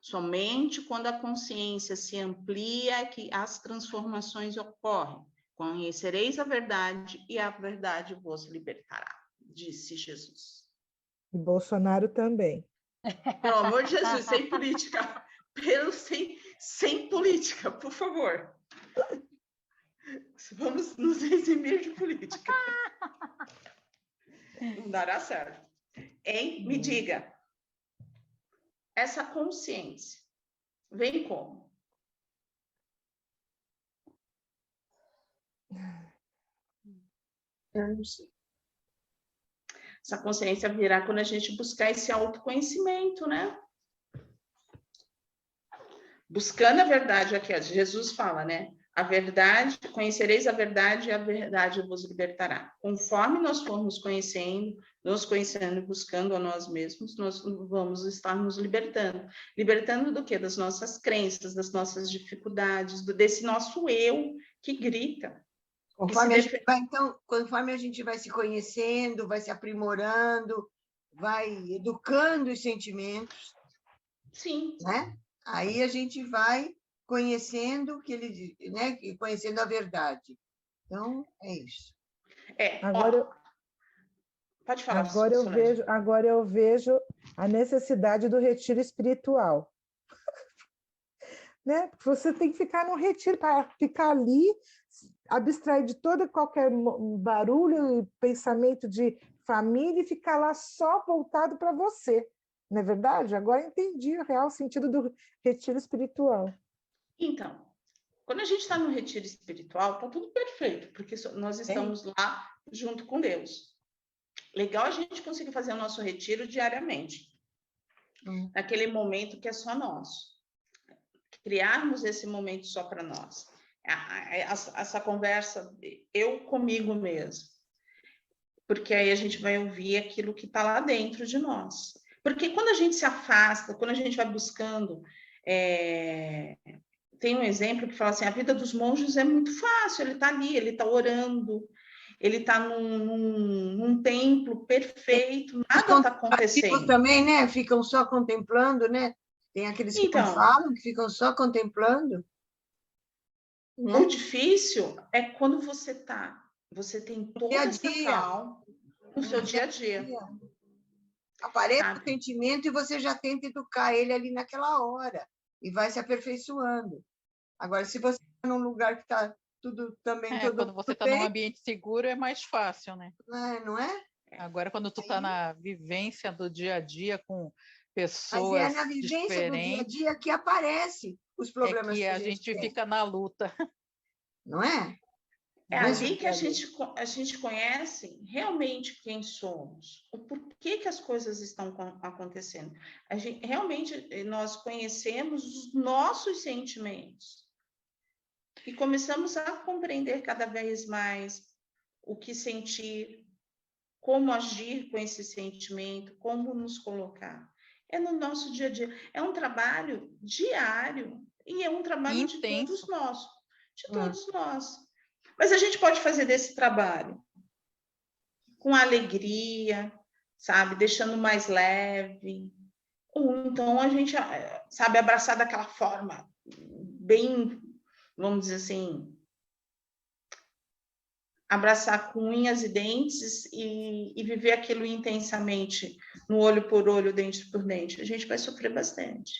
Somente quando a consciência se amplia é que as transformações ocorrem. Conhecereis a verdade e a verdade vos libertará, disse Jesus. E Bolsonaro também. Pelo amor de Jesus, sem política. Sem política, por favor. Vamos nos eximir de política. Não dará certo. Hein? Me diga. Essa consciência vem como? Eu não sei. Essa consciência virá quando a gente buscar esse autoconhecimento, né? Buscando a verdade aqui, ó, Jesus fala, né? A verdade, conhecereis a verdade e a verdade vos libertará. Conforme nós formos conhecendo, nos conhecendo e buscando a nós mesmos, nós vamos estar nos libertando. Libertando do quê? Das nossas crenças, das nossas dificuldades, desse nosso eu que grita. Conforme a gente vai, então, conforme a gente vai se conhecendo, vai se aprimorando, vai educando os sentimentos, Sim. né? Aí a gente vai conhecendo o que ele diz, né? Conhecendo a verdade. Então, é isso. Agora, pode falar. Agora eu vejo a necessidade do retiro espiritual. Né? Você tem que ficar no retiro para ficar ali, abstrair de todo qualquer barulho e pensamento de família e ficar lá só voltado para você. Não é verdade? Agora entendi o real sentido do retiro espiritual. Então, quando a gente está no retiro espiritual, está tudo perfeito, porque nós estamos lá junto com Deus. Legal a gente conseguir fazer o nosso retiro diariamente, naquele momento que é só nosso. Criarmos esse momento só para nós. Essa conversa, eu comigo mesmo. Porque aí a gente vai ouvir aquilo que está lá dentro de nós. Porque quando a gente se afasta, quando a gente vai buscando... Tem um exemplo que fala assim, a vida dos monges é muito fácil, ele está ali, ele está orando, ele está num templo perfeito, nada está acontecendo. Também, né? Ficam só contemplando, né? Tem aqueles que não falam, que ficam só contemplando. Né? O difícil é quando você tem toda essa calma no seu dia a dia. Aparece o sentimento e você já tenta educar ele ali naquela hora e vai se aperfeiçoando. Agora, se você está num lugar que está tudo também... Quando você está num ambiente seguro, é mais fácil, né? Não é? Agora, quando tu está na vivência do dia a dia com pessoas diferentes... Mas é na vivência do dia a dia que aparece os problemas que a gente fica na luta. Não é? É ali que a gente conhece realmente quem somos, o porquê que as coisas estão acontecendo. Realmente, nós conhecemos os nossos sentimentos e começamos a compreender cada vez mais o que sentir, como agir com esse sentimento, como nos colocar. É no nosso dia a dia. É um trabalho diário e é um trabalho de todos nós. De todos nós. Mas a gente pode fazer desse trabalho com alegria, sabe? Deixando mais leve. Ou então a gente, sabe, abraçar daquela forma bem, vamos dizer assim, abraçar com unhas e dentes e viver aquilo intensamente, no olho por olho, dente por dente. A gente vai sofrer bastante,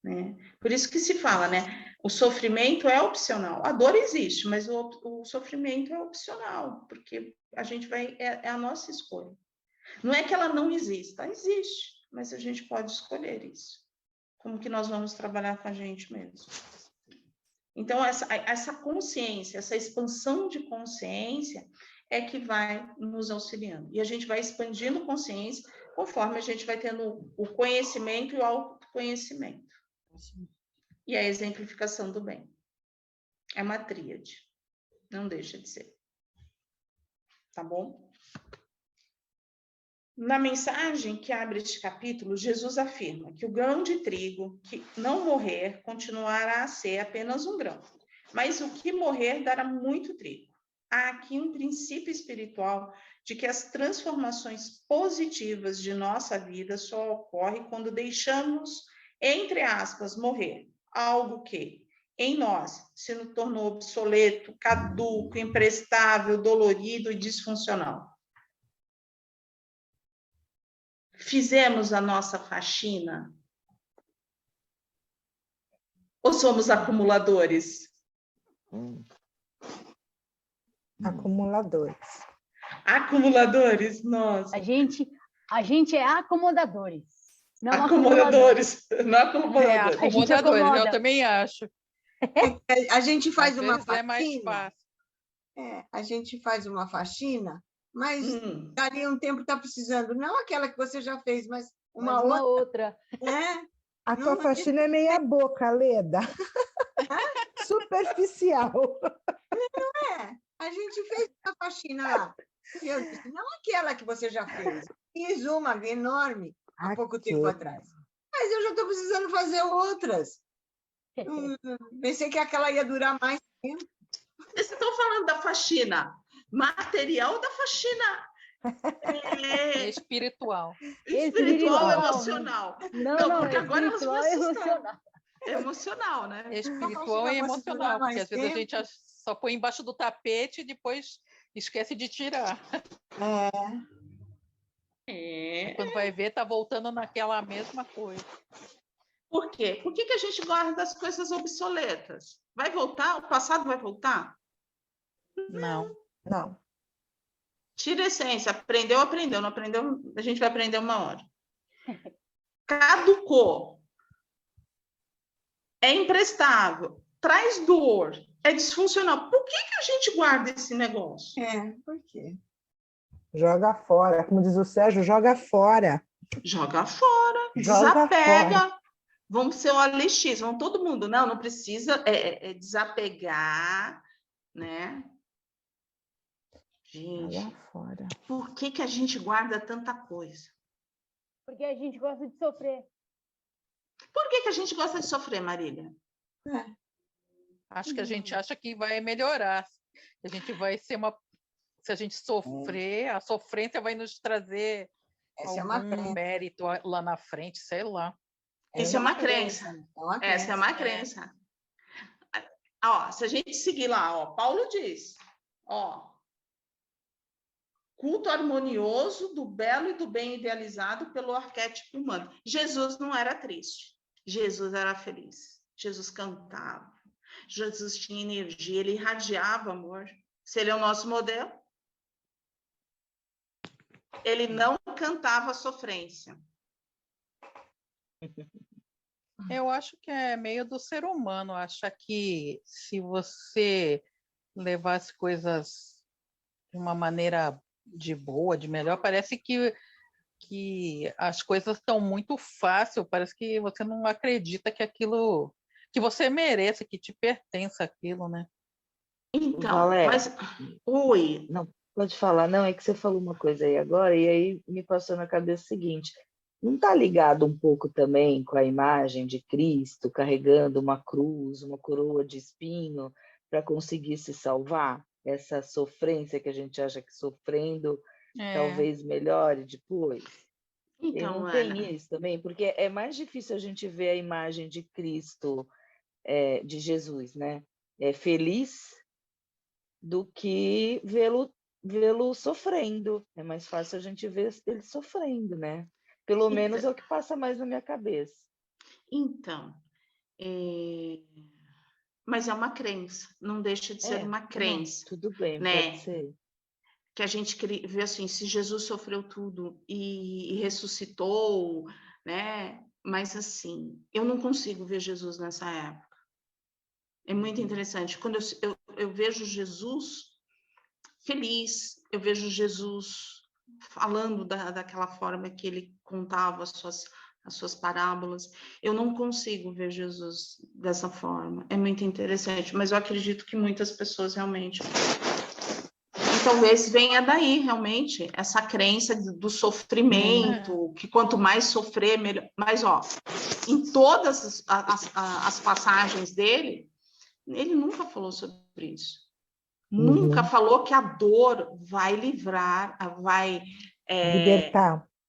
né? Por isso que se fala, né? O sofrimento é opcional. A dor existe, mas o sofrimento é opcional, porque a gente vai... É a nossa escolha. Não é que ela não exista, existe, mas a gente pode escolher isso. Como que nós vamos trabalhar com a gente mesmo. Então, essa consciência, essa expansão de consciência é que vai nos auxiliando. E a gente vai expandindo consciência conforme a gente vai tendo o conhecimento e o autoconhecimento. E a exemplificação do bem. É uma tríade. Não deixa de ser. Tá bom? Na mensagem que abre este capítulo, Jesus afirma que o grão de trigo que não morrer continuará a ser apenas um grão, mas o que morrer dará muito trigo. Há aqui um princípio espiritual de que as transformações positivas de nossa vida só ocorrem quando deixamos, entre aspas, morrer algo que, em nós, se nos tornou obsoleto, caduco, imprestável, dolorido e disfuncional. Fizemos a nossa faxina? Ou somos acumuladores? Acumuladores. Acumuladores? Nossa. A gente é acomodadores. Não Acomodadores, não É, acumuladores. A gente acomodadores, eu acomoda. também acho. A gente faz Às uma vezes é mais faxina, fácil. a gente faz uma faxina, mas Hum. daria um tempo está precisando, não aquela que você já fez, mas Mas uma uma outra, outra. né? A tua Não, faxina é meia boca, Leda. Superficial. A gente fez uma faxina lá. E eu disse, não aquela que você já fez. Fiz uma enorme há pouco tempo atrás. Mas eu já estou precisando fazer outras. Pensei que aquela ia durar mais tempo. Vocês estão falando da faxina material, da faxina Espiritual. espiritual, Espiritual. emocional. Não, Porque é agora elas vão espiritual e assustar. emocional. Emocional, né? Espiritual faxina e fosse durar emocional, porque mais às vezes a tempo. gente só põe embaixo do tapete e depois esquece de tirar. É. Quando vai ver, tá voltando naquela mesma coisa. Por quê? Por que a gente guarda as coisas obsoletas? Vai voltar? O passado vai voltar? Não. Não. Tira a essência. Aprendeu, aprendeu. Não aprendeu, a gente vai aprender uma hora. Caducou. É imprestável. Traz dor. É disfuncional. Por que a gente guarda esse negócio? Por quê? Joga fora. Como diz o Sérgio, joga fora. Joga fora. Joga Desapega. fora. Vamos ser OLX. Vamos todo mundo. Não precisa desapegar, né? Gente, Joga fora. por que a gente guarda tanta coisa? Porque a gente gosta de sofrer. Por que a gente gosta de sofrer, Marília? Acho que a gente acha que vai melhorar. A gente vai ser uma. Se a gente sofrer, a sofrência vai nos trazer Essa é uma algum crença. mérito lá na frente, sei lá. Isso é uma crença. uma Essa é uma crença. Ó, se a gente seguir lá, ó, Paulo diz, ó, culto harmonioso do belo e do bem idealizado pelo arquétipo humano. Jesus não era triste. Jesus era feliz. Jesus cantava. Jesus tinha energia, ele irradiava amor. Se ele é o nosso modelo, ele não cantava sofrência. Eu acho que é meio do ser humano achar que se você levar as coisas de uma maneira de boa, de melhor, parece que as coisas estão muito fácil, parece que você não acredita que aquilo, que você mereça, que te pertence aquilo, né? Então, Valéria, mas... Oi. Não, pode falar. Não, é que você falou uma coisa aí agora, e aí me passou na cabeça o seguinte: não está ligado um pouco também com a imagem de Cristo carregando uma cruz, uma coroa de espinho para conseguir se salvar? Essa sofrência que a gente acha que sofrendo talvez melhore depois. E Então, não Ana, tem isso também? Porque é mais difícil a gente ver a imagem de Cristo, de Jesus, né? Feliz do que vê-lo sofrendo. É mais fácil a gente ver ele sofrendo, né? Pelo menos é o que passa mais na minha cabeça. então, mas é uma crença, não deixa de ser uma crença. Tudo bem, né? pode ser. Que a gente vê assim, se Jesus sofreu tudo e ressuscitou, né? Mas assim, eu não consigo ver Jesus nessa época. É muito interessante. Quando eu vejo Jesus feliz, eu vejo Jesus falando daquela forma que ele contava as suas parábolas. Eu não consigo ver Jesus dessa forma. É muito interessante, mas eu acredito que muitas pessoas realmente... Talvez venha daí, realmente, essa crença do sofrimento, que quanto mais sofrer, melhor. Mas, ó, em todas as passagens dele, ele nunca falou sobre isso. Nunca falou que a dor vai livrar, vai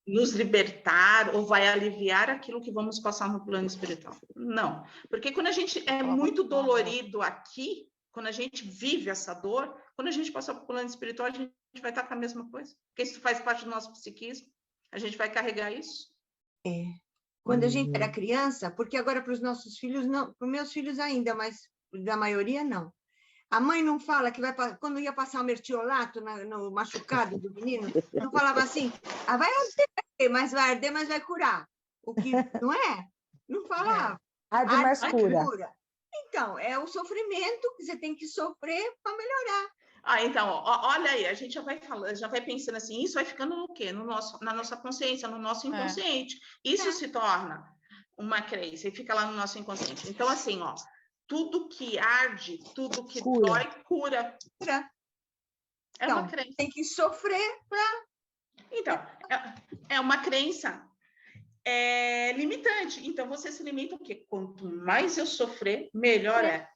nos libertar ou vai aliviar aquilo que vamos passar no plano espiritual. Não, porque quando a gente é muito dolorido aqui, quando a gente vive essa dor, quando a gente passar para o plano espiritual, a gente vai estar com a mesma coisa. Porque isso faz parte do nosso psiquismo. A gente vai carregar isso. Quando a gente era criança, porque agora para os nossos filhos, não, para os meus filhos ainda, mas da maioria não. A mãe não fala que quando ia passar o mertiolato no machucado do menino, não falava assim, vai arder, mas vai curar. O que não é? Não falava. Arde mais cura. Então, é o sofrimento que você tem que sofrer para melhorar. Então, olha aí, a gente já vai falando, já vai pensando assim, isso vai ficando no quê? Na nossa consciência, no nosso inconsciente. Isso se torna uma crença e fica lá no nosso inconsciente. Então, assim, tudo que arde, tudo que dói, cura. É uma crença. Tem que sofrer para... Então, é uma crença limitante. Então, você se limita porque quanto mais eu sofrer, melhor é.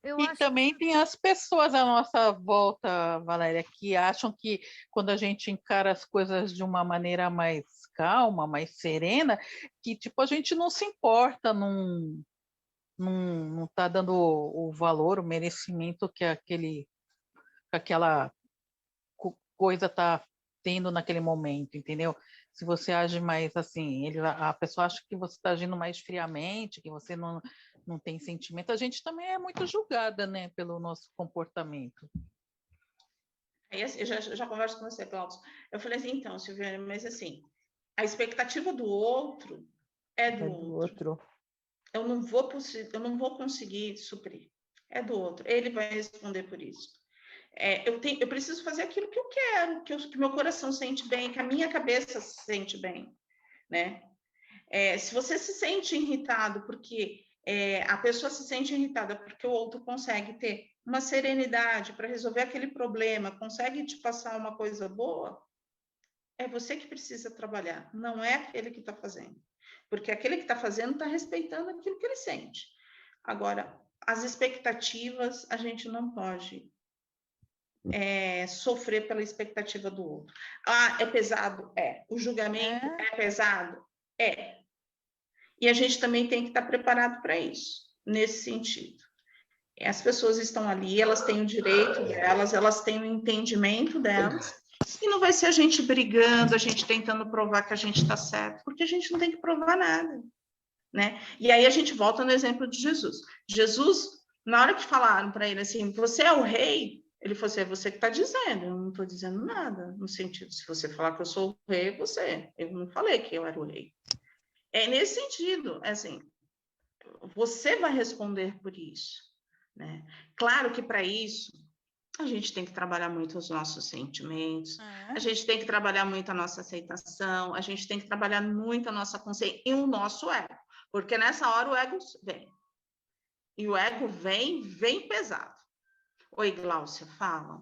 E também tem as pessoas à nossa volta, Valéria, que acham que quando a gente encara as coisas de uma maneira mais calma, mais serena, que tipo a gente não se importa, não está dando o valor, o merecimento que aquela coisa está tendo naquele momento, entendeu? Se você age mais assim, a pessoa acha que você está agindo mais friamente, que você não tem sentimento. A gente também é muito julgada, né, pelo nosso comportamento. Aí, assim, eu já converso com você, Cláudio. Eu falei assim, então, Silviane, mas assim, a expectativa do outro é do outro. Eu não vou conseguir suprir. É do outro. Ele vai responder por isso. Eu preciso fazer aquilo que eu quero, que meu coração sente bem, que a minha cabeça se sente bem, né? Se você se sente irritado porque a pessoa se sente irritada porque o outro consegue ter uma serenidade para resolver aquele problema, consegue te passar uma coisa boa, é você que precisa trabalhar, não é aquele que está fazendo. Porque aquele que está fazendo está respeitando aquilo que ele sente. Agora, as expectativas, a gente não pode sofrer pela expectativa do outro. É pesado? O julgamento é pesado? E a gente também tem que estar preparado para isso, nesse sentido. As pessoas estão ali, elas têm o direito delas, elas têm o entendimento delas, e não vai ser a gente brigando, a gente tentando provar que a gente está certo, porque a gente não tem que provar nada, né? E aí a gente volta no exemplo de Jesus. Jesus, na hora que falaram para ele assim, você é o rei, ele falou assim, é você que está dizendo, eu não estou dizendo nada, no sentido, se você falar que eu sou o rei, eu não falei que eu era o rei. É nesse sentido, assim, você vai responder por isso, né? Claro que para isso, a gente tem que trabalhar muito os nossos sentimentos, a gente tem que trabalhar muito a nossa aceitação, a gente tem que trabalhar muito a nossa consciência e o nosso ego, porque nessa hora o ego vem. E o ego vem pesado. Oi, Gláucia, fala.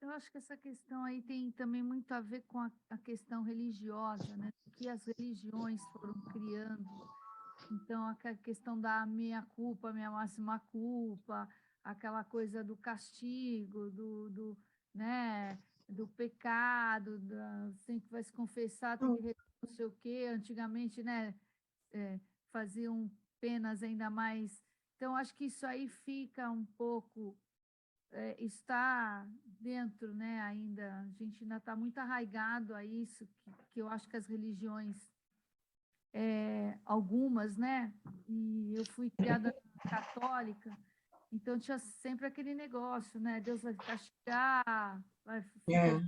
Eu acho que essa questão aí tem também muito a ver com a questão religiosa, né? Que as religiões foram criando. Então, a questão da minha culpa, minha máxima culpa, aquela coisa do castigo, né, do pecado, tem que vai se confessar, tem que não sei o quê. Antigamente, né, faziam penas ainda mais. Então, acho que isso aí fica um pouco, está dentro, né, ainda, a gente ainda está muito arraigado a isso, que eu acho que as religiões, algumas, né, e eu fui criada católica, então tinha sempre aquele negócio, né, Deus vai castigar, vai ficar,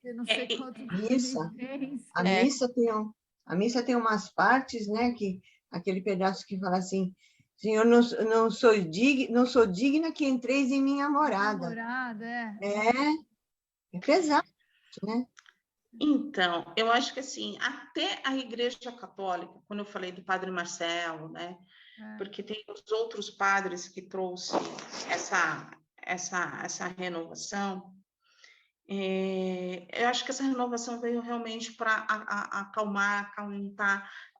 eu não sei quanto a missa tem umas partes, né, que aquele pedaço que fala assim, Senhor, não sou digna que entreis em minha morada. É pesado, né? Então, eu acho que assim, até a Igreja Católica, quando eu falei do Padre Marcelo, né? Porque tem os outros padres que trouxeram essa renovação. Eu acho que essa renovação veio realmente para acalmar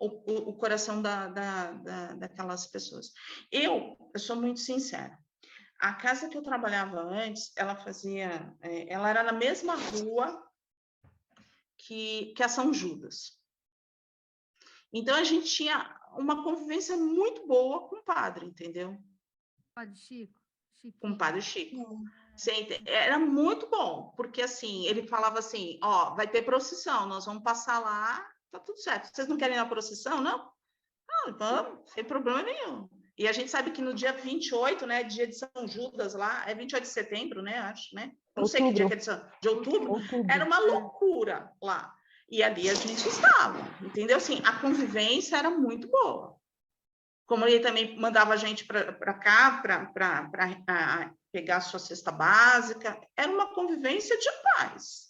o coração daquelas pessoas. Eu sou muito sincera. A casa que eu trabalhava antes, ela era na mesma rua que a São Judas. Então, a gente tinha uma convivência muito boa com o padre, entendeu? Padre Chico? Com o Padre Chico. Era muito bom, porque assim, ele falava assim, vai ter procissão, nós vamos passar lá, tá tudo certo. Vocês não querem ir na procissão, não? Não, vamos, sem problema nenhum. E a gente sabe que no dia 28, né, dia de São Judas lá, é 28 de setembro, né, acho, né? Não sei que dia que é de outubro. Era uma loucura lá. E ali a gente estava, entendeu? Assim, a convivência era muito boa. Como ele também mandava a gente para cá, para pegar a sua cesta básica, era uma convivência de paz,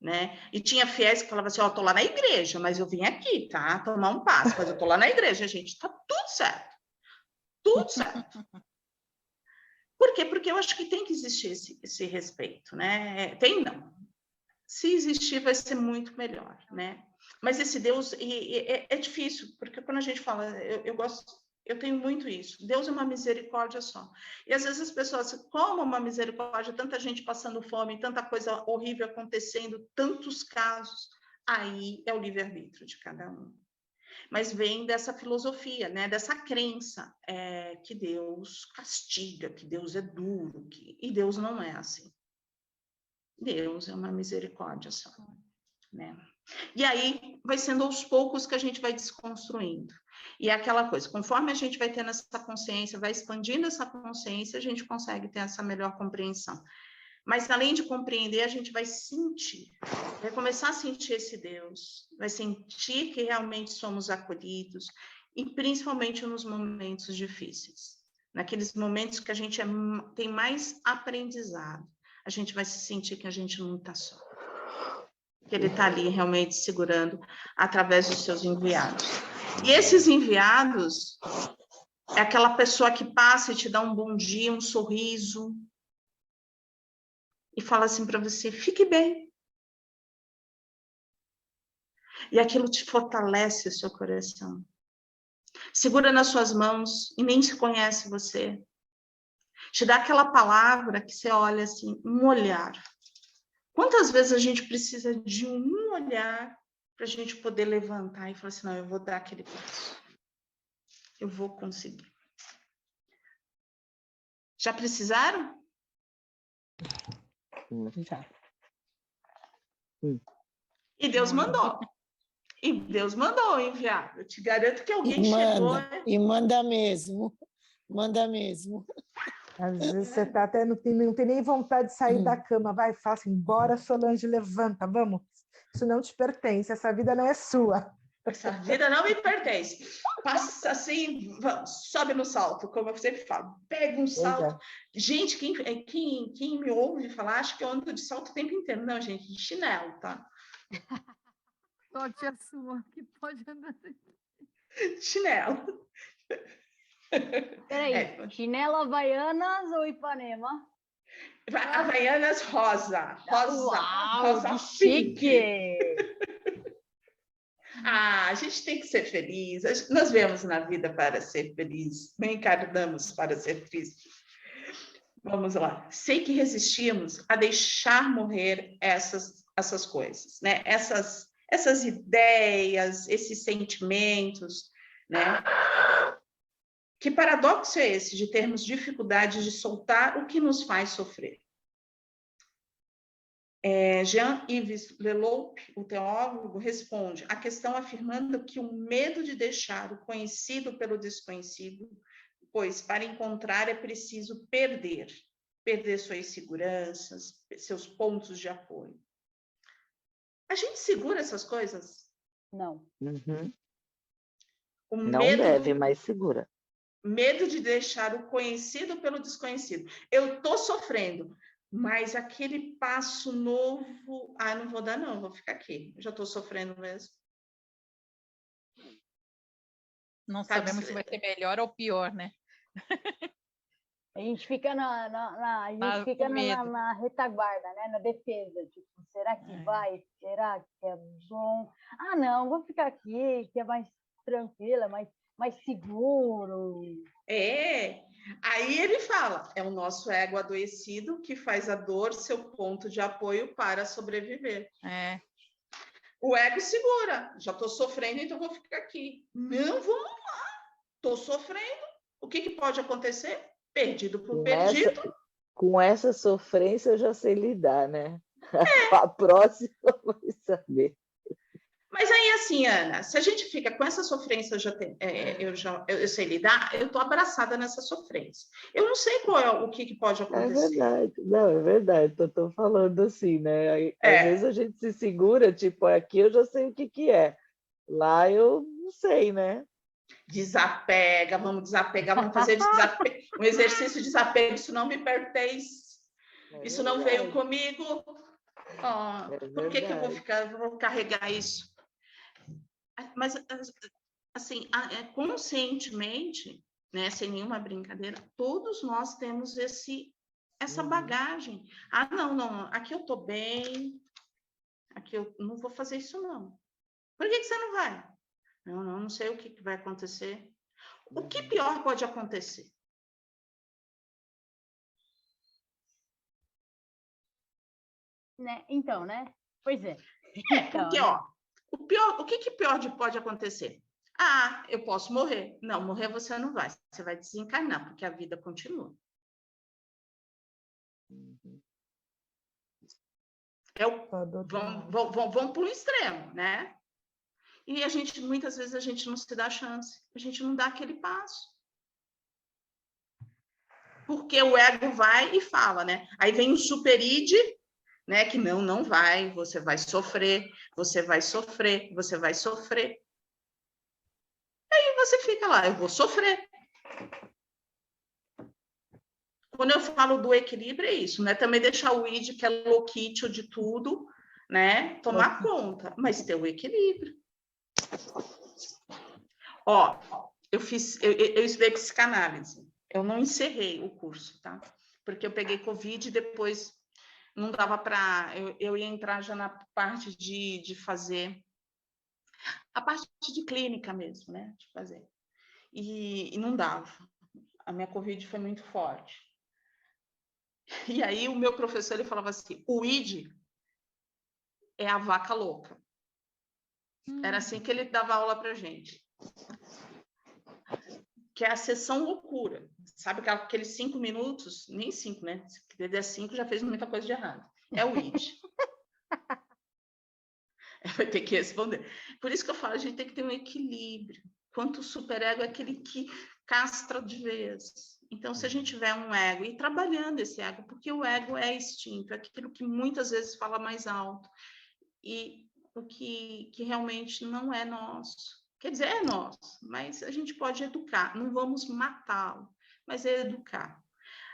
né? E tinha fiéis que falavam assim, ó, tô lá na igreja, mas eu vim aqui, tá? Tomar um passe, mas eu tô lá na igreja, gente, tá tudo certo. Tudo certo. Por quê? Porque eu acho que tem que existir esse respeito, né? Tem não. Se existir, vai ser muito melhor, né? Mas esse Deus, é difícil, porque quando a gente fala, eu tenho muito isso, Deus é uma misericórdia só. E às vezes as pessoas, como uma misericórdia, tanta gente passando fome, tanta coisa horrível acontecendo, tantos casos, aí é o livre-arbítrio de cada um. Mas vem dessa filosofia, né? Dessa crença que Deus castiga, que Deus é duro, e Deus não é assim. Deus é uma misericórdia só, né? E aí vai sendo aos poucos que a gente vai desconstruindo. E é aquela coisa, conforme a gente vai tendo essa consciência, vai expandindo essa consciência, a gente consegue ter essa melhor compreensão. Mas além de compreender, a gente vai sentir, vai começar a sentir esse Deus, vai sentir que realmente somos acolhidos, e principalmente nos momentos difíceis, naqueles momentos que a gente tem mais aprendizado, a gente vai se sentir que a gente não está só, que ele está ali realmente segurando através dos seus enviados. E esses enviados é aquela pessoa que passa e te dá um bom dia, um sorriso, e fala assim para você, fique bem. E aquilo te fortalece o seu coração. Segura nas suas mãos e nem se conhece você. Te dá aquela palavra que você olha assim, um olhar. Quantas vezes a gente precisa de um olhar para a gente poder levantar e falar assim, não, eu vou dar aquele passo. Eu vou conseguir. Já precisaram? Já. E Deus mandou. E Deus mandou enviar. Eu te garanto que alguém chegou. E manda mesmo. Manda mesmo. Às vezes você tá até não tem nem vontade de sair da cama. Vai, faça, embora, Solange, levanta, vamos. Isso não te pertence, essa vida não é sua. Essa vida não me pertence. Passa assim, sobe no salto, como eu sempre falo. Pega um salto. Gente, quem me ouve falar, acha que eu ando de salto o tempo inteiro. Não, gente, de chinelo, tá? Sorte a sua, que pode andar. Chinelo. Peraí, chinelo Havaianas ou Ipanema? Havaianas rosa. Uau, Rosa que chique! A gente tem que ser feliz. Nós viemos na vida para ser feliz. Não encarnamos para ser tristes. Vamos lá. Sei que resistimos a deixar morrer essas coisas, né? Essas ideias, esses sentimentos, né? Que paradoxo é esse de termos dificuldade de soltar o que nos faz sofrer? Jean-Yves Leloup, o teólogo, responde a questão afirmando que o medo de deixar o conhecido pelo desconhecido, pois para encontrar é preciso perder suas seguranças, seus pontos de apoio. A gente segura essas coisas? Não. Uhum. Não deve, mas segura. Medo de deixar o conhecido pelo desconhecido. Eu estou sofrendo, mas aquele passo novo, não vou dar não, vou ficar aqui. Eu já estou sofrendo mesmo. Não sabemos se vai ser melhor ou pior, né? A gente fica na retaguarda, né? Na defesa. Tipo, será que vai? Será que é bom? Ah, não, vou ficar aqui, que é mais tranquila, mais seguro. Aí ele fala, é o nosso ego adoecido que faz a dor seu ponto de apoio para sobreviver. O ego segura, já estou sofrendo, então vou ficar aqui. Não, vamos lá, estou sofrendo. O que pode acontecer? Perdido por perdido. Com essa sofrência eu já sei lidar, né? A próxima vai saber. Mas aí, assim, Ana, se a gente fica com essa sofrência, eu sei lidar, eu estou abraçada nessa sofrência. Eu não sei qual é o que pode É acontecer. verdade, não, é verdade, tô falando assim, né? Às vezes a gente se segura, tipo, aqui eu já sei o que é, lá eu não sei, né? Desapega, vamos desapegar, vamos fazer um exercício de desapego, isso não me pertence, isso não veio comigo, por que eu vou carregar isso? Mas, assim, conscientemente, né, sem nenhuma brincadeira, todos nós temos essa bagagem. Ah, não, aqui eu estou bem, aqui eu não vou fazer isso, não. Por que você não vai? Não sei o que vai acontecer. O que pior pode acontecer? Né? Então, né? Pois é. Porque, o que pior pode acontecer? Ah, eu posso morrer. Não, morrer você não vai. Você vai desencarnar, porque a vida continua. Vamos para o extremo, né? E muitas vezes a gente não se dá chance, a gente não dá aquele passo. Porque o ego vai e fala, né? Aí vem o super-id, né? Que não vai, você vai sofrer, você vai sofrer, você vai sofrer. Aí você fica lá, eu vou sofrer. Quando eu falo do equilíbrio, é isso, né? Também deixar o id, que é louquício de tudo, né? Tomar conta, mas ter o equilíbrio. Eu estudei psicanálise. Eu não encerrei o curso, tá? Porque eu peguei Covid e depois não dava para... Eu ia entrar já na parte de fazer... A parte de clínica mesmo, né? De fazer. E não dava. A minha Covid foi muito forte. E aí o meu professor, ele falava assim, o id é a vaca louca. Era assim que ele dava aula pra gente. Que é a sessão loucura. Sabe aqueles 5 minutos? Nem 5, né? Se der 5, já fez muita coisa de errado. É o id. Vai ter que responder. Por isso que eu falo, a gente tem que ter um equilíbrio. Quanto o superego é aquele que castra de vez. Então, se a gente tiver um ego, e trabalhando esse ego, porque o ego é instinto, é aquilo que muitas vezes fala mais alto, e o que realmente não é nosso. Quer dizer, é nosso, mas a gente pode educar, não vamos matá-lo, mas é educar.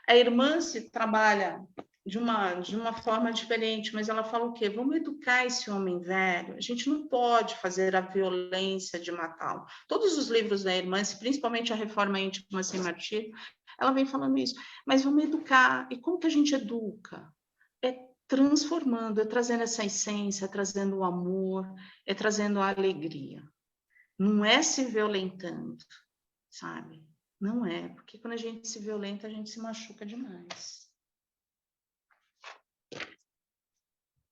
A irmã se trabalha de uma forma diferente, mas ela fala o quê? Vamos educar esse homem velho, a gente não pode fazer a violência de matá-lo. Todos os livros da irmã, principalmente a Reforma Íntima Sem Martírio, ela vem falando isso, mas vamos educar. E como que a gente educa? É transformando, é trazendo essa essência, é trazendo o amor, é trazendo a alegria. Não é se violentando, sabe? Não é, porque quando a gente se violenta, a gente se machuca demais.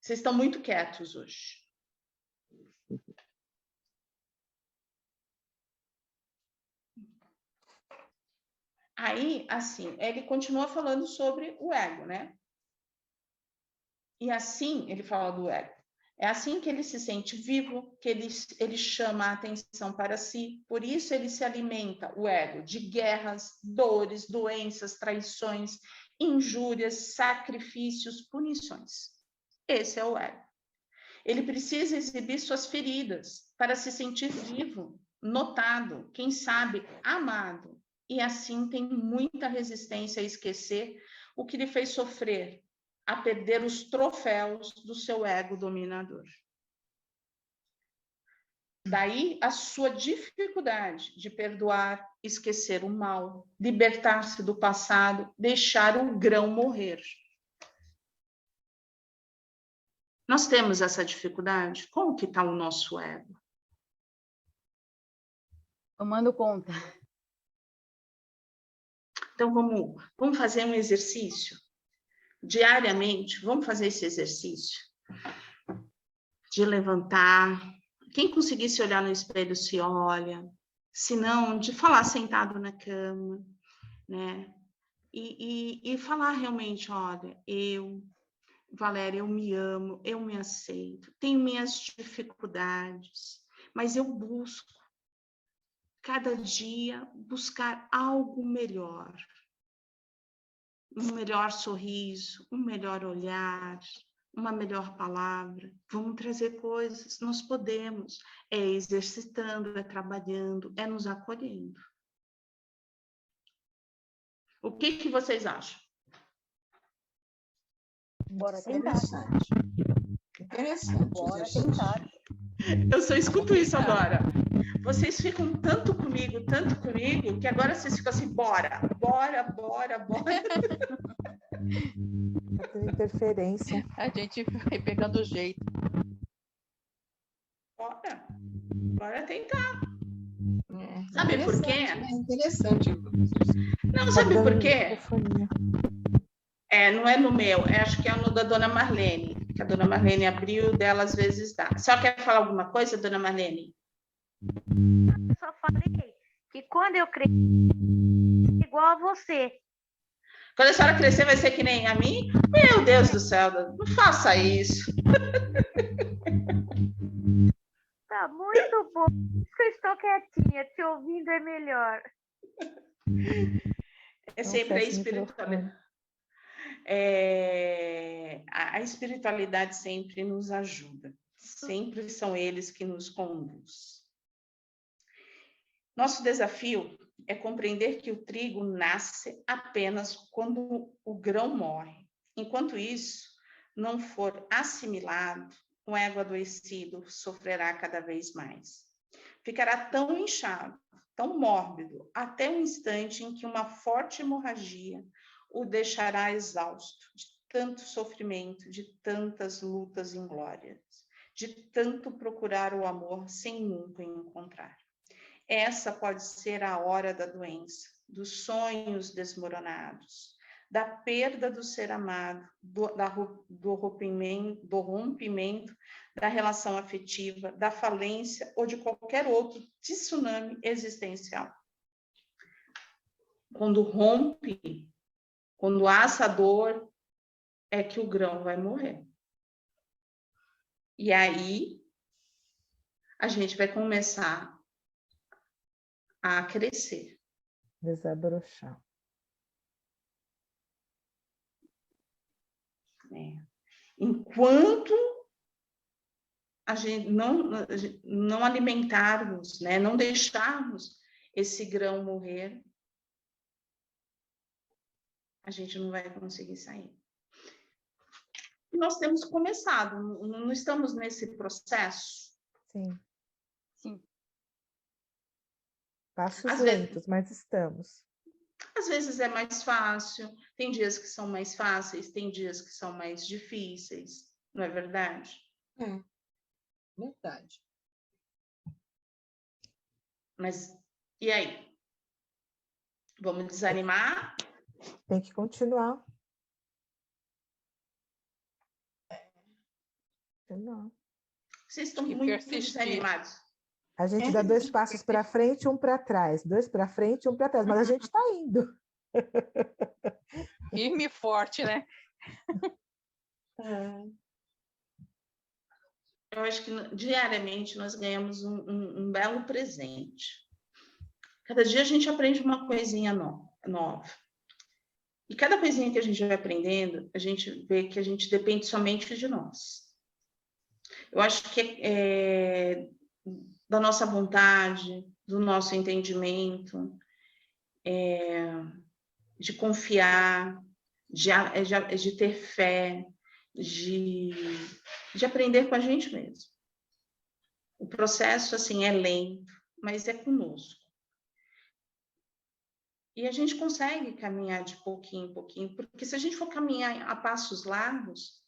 Vocês estão muito quietos hoje. Aí, assim, ele continua falando sobre o ego, né? E assim, ele fala do ego. É assim que ele se sente vivo, que ele chama a atenção para si. Por isso ele se alimenta, o ego, de guerras, dores, doenças, traições, injúrias, sacrifícios, punições. Esse é o ego. Ele precisa exibir suas feridas para se sentir vivo, notado, quem sabe, amado. E assim tem muita resistência a esquecer o que lhe fez sofrer, a perder os troféus do seu ego dominador. Daí a sua dificuldade de perdoar, esquecer o mal, libertar-se do passado, deixar o grão morrer. Nós temos essa dificuldade? Como que está o nosso ego? Tomando conta. Então, vamos fazer um exercício? Diariamente, vamos fazer esse exercício? De levantar. Quem conseguir se olhar no espelho, se olha. Se não, de falar sentado na cama, né? E falar realmente, olha, eu Valéria, eu me amo, eu me aceito, tenho minhas dificuldades, mas eu busco, cada dia, buscar algo melhor. Um melhor sorriso, um melhor olhar, uma melhor palavra. Vamos trazer coisas, nós podemos. É exercitando, é trabalhando, é nos acolhendo. O que vocês acham? Bora tentar. Interessante. Bora tentar. Eu só escuto isso agora. Vocês ficam tanto comigo, que agora vocês ficam assim, bora. Tá tendo interferência. A gente vai pegando o jeito. Bora tentar. É, Sabe por quê? É interessante. Não, sabe por quê? Não é no meu, acho que é no da Dona Marlene, que a Dona Marlene abriu, dela às vezes dá. Só quer falar alguma coisa, Dona Marlene? Eu só falei que quando eu crescer, igual a você. Quando a senhora crescer, vai ser que nem a mim? Meu Deus do céu, não faça isso. Tá muito bom. Por isso que eu estou quietinha, te ouvindo é melhor. É sempre a espiritualidade. A espiritualidade sempre nos ajuda. Sempre são eles que nos conduzem. Nosso desafio é compreender que o trigo nasce apenas quando o grão morre. Enquanto isso não for assimilado, o ego adoecido sofrerá cada vez mais. Ficará tão inchado, tão mórbido, até o instante em que uma forte hemorragia o deixará exausto de tanto sofrimento, de tantas lutas inglórias, de tanto procurar o amor sem nunca encontrar. Essa pode ser a hora da doença, dos sonhos desmoronados, da perda do ser amado, do rompimento da relação afetiva, da falência ou de qualquer outro tsunami existencial. Quando rompe, quando há essa dor, é que o grão vai morrer. E aí, a gente vai começar a crescer. Desabrochar. Enquanto a gente não alimentarmos, né, não deixarmos esse grão morrer, a gente não vai conseguir sair. E nós temos começado, não estamos nesse processo? Sim. Sim. Passos lentos, mas estamos. Às vezes é mais fácil, tem dias que são mais fáceis, tem dias que são mais difíceis, não é verdade? É, verdade. Mas, e aí? Vamos desanimar? Tem que continuar. Não. Vocês estão muito desanimados. A gente dá 2 passos para frente, 1 para trás. 2 para frente, 1 para trás. Mas a gente está indo. Firme e forte, né? Eu acho que diariamente nós ganhamos um belo presente. Cada dia a gente aprende uma coisinha nova. E cada coisinha que a gente vai aprendendo, a gente vê que a gente depende somente de nós. Eu acho que da nossa vontade, do nosso entendimento, de confiar, de ter fé, de aprender com a gente mesmo. O processo, assim, é lento, mas é conosco. E a gente consegue caminhar de pouquinho em pouquinho, porque se a gente for caminhar a passos largos,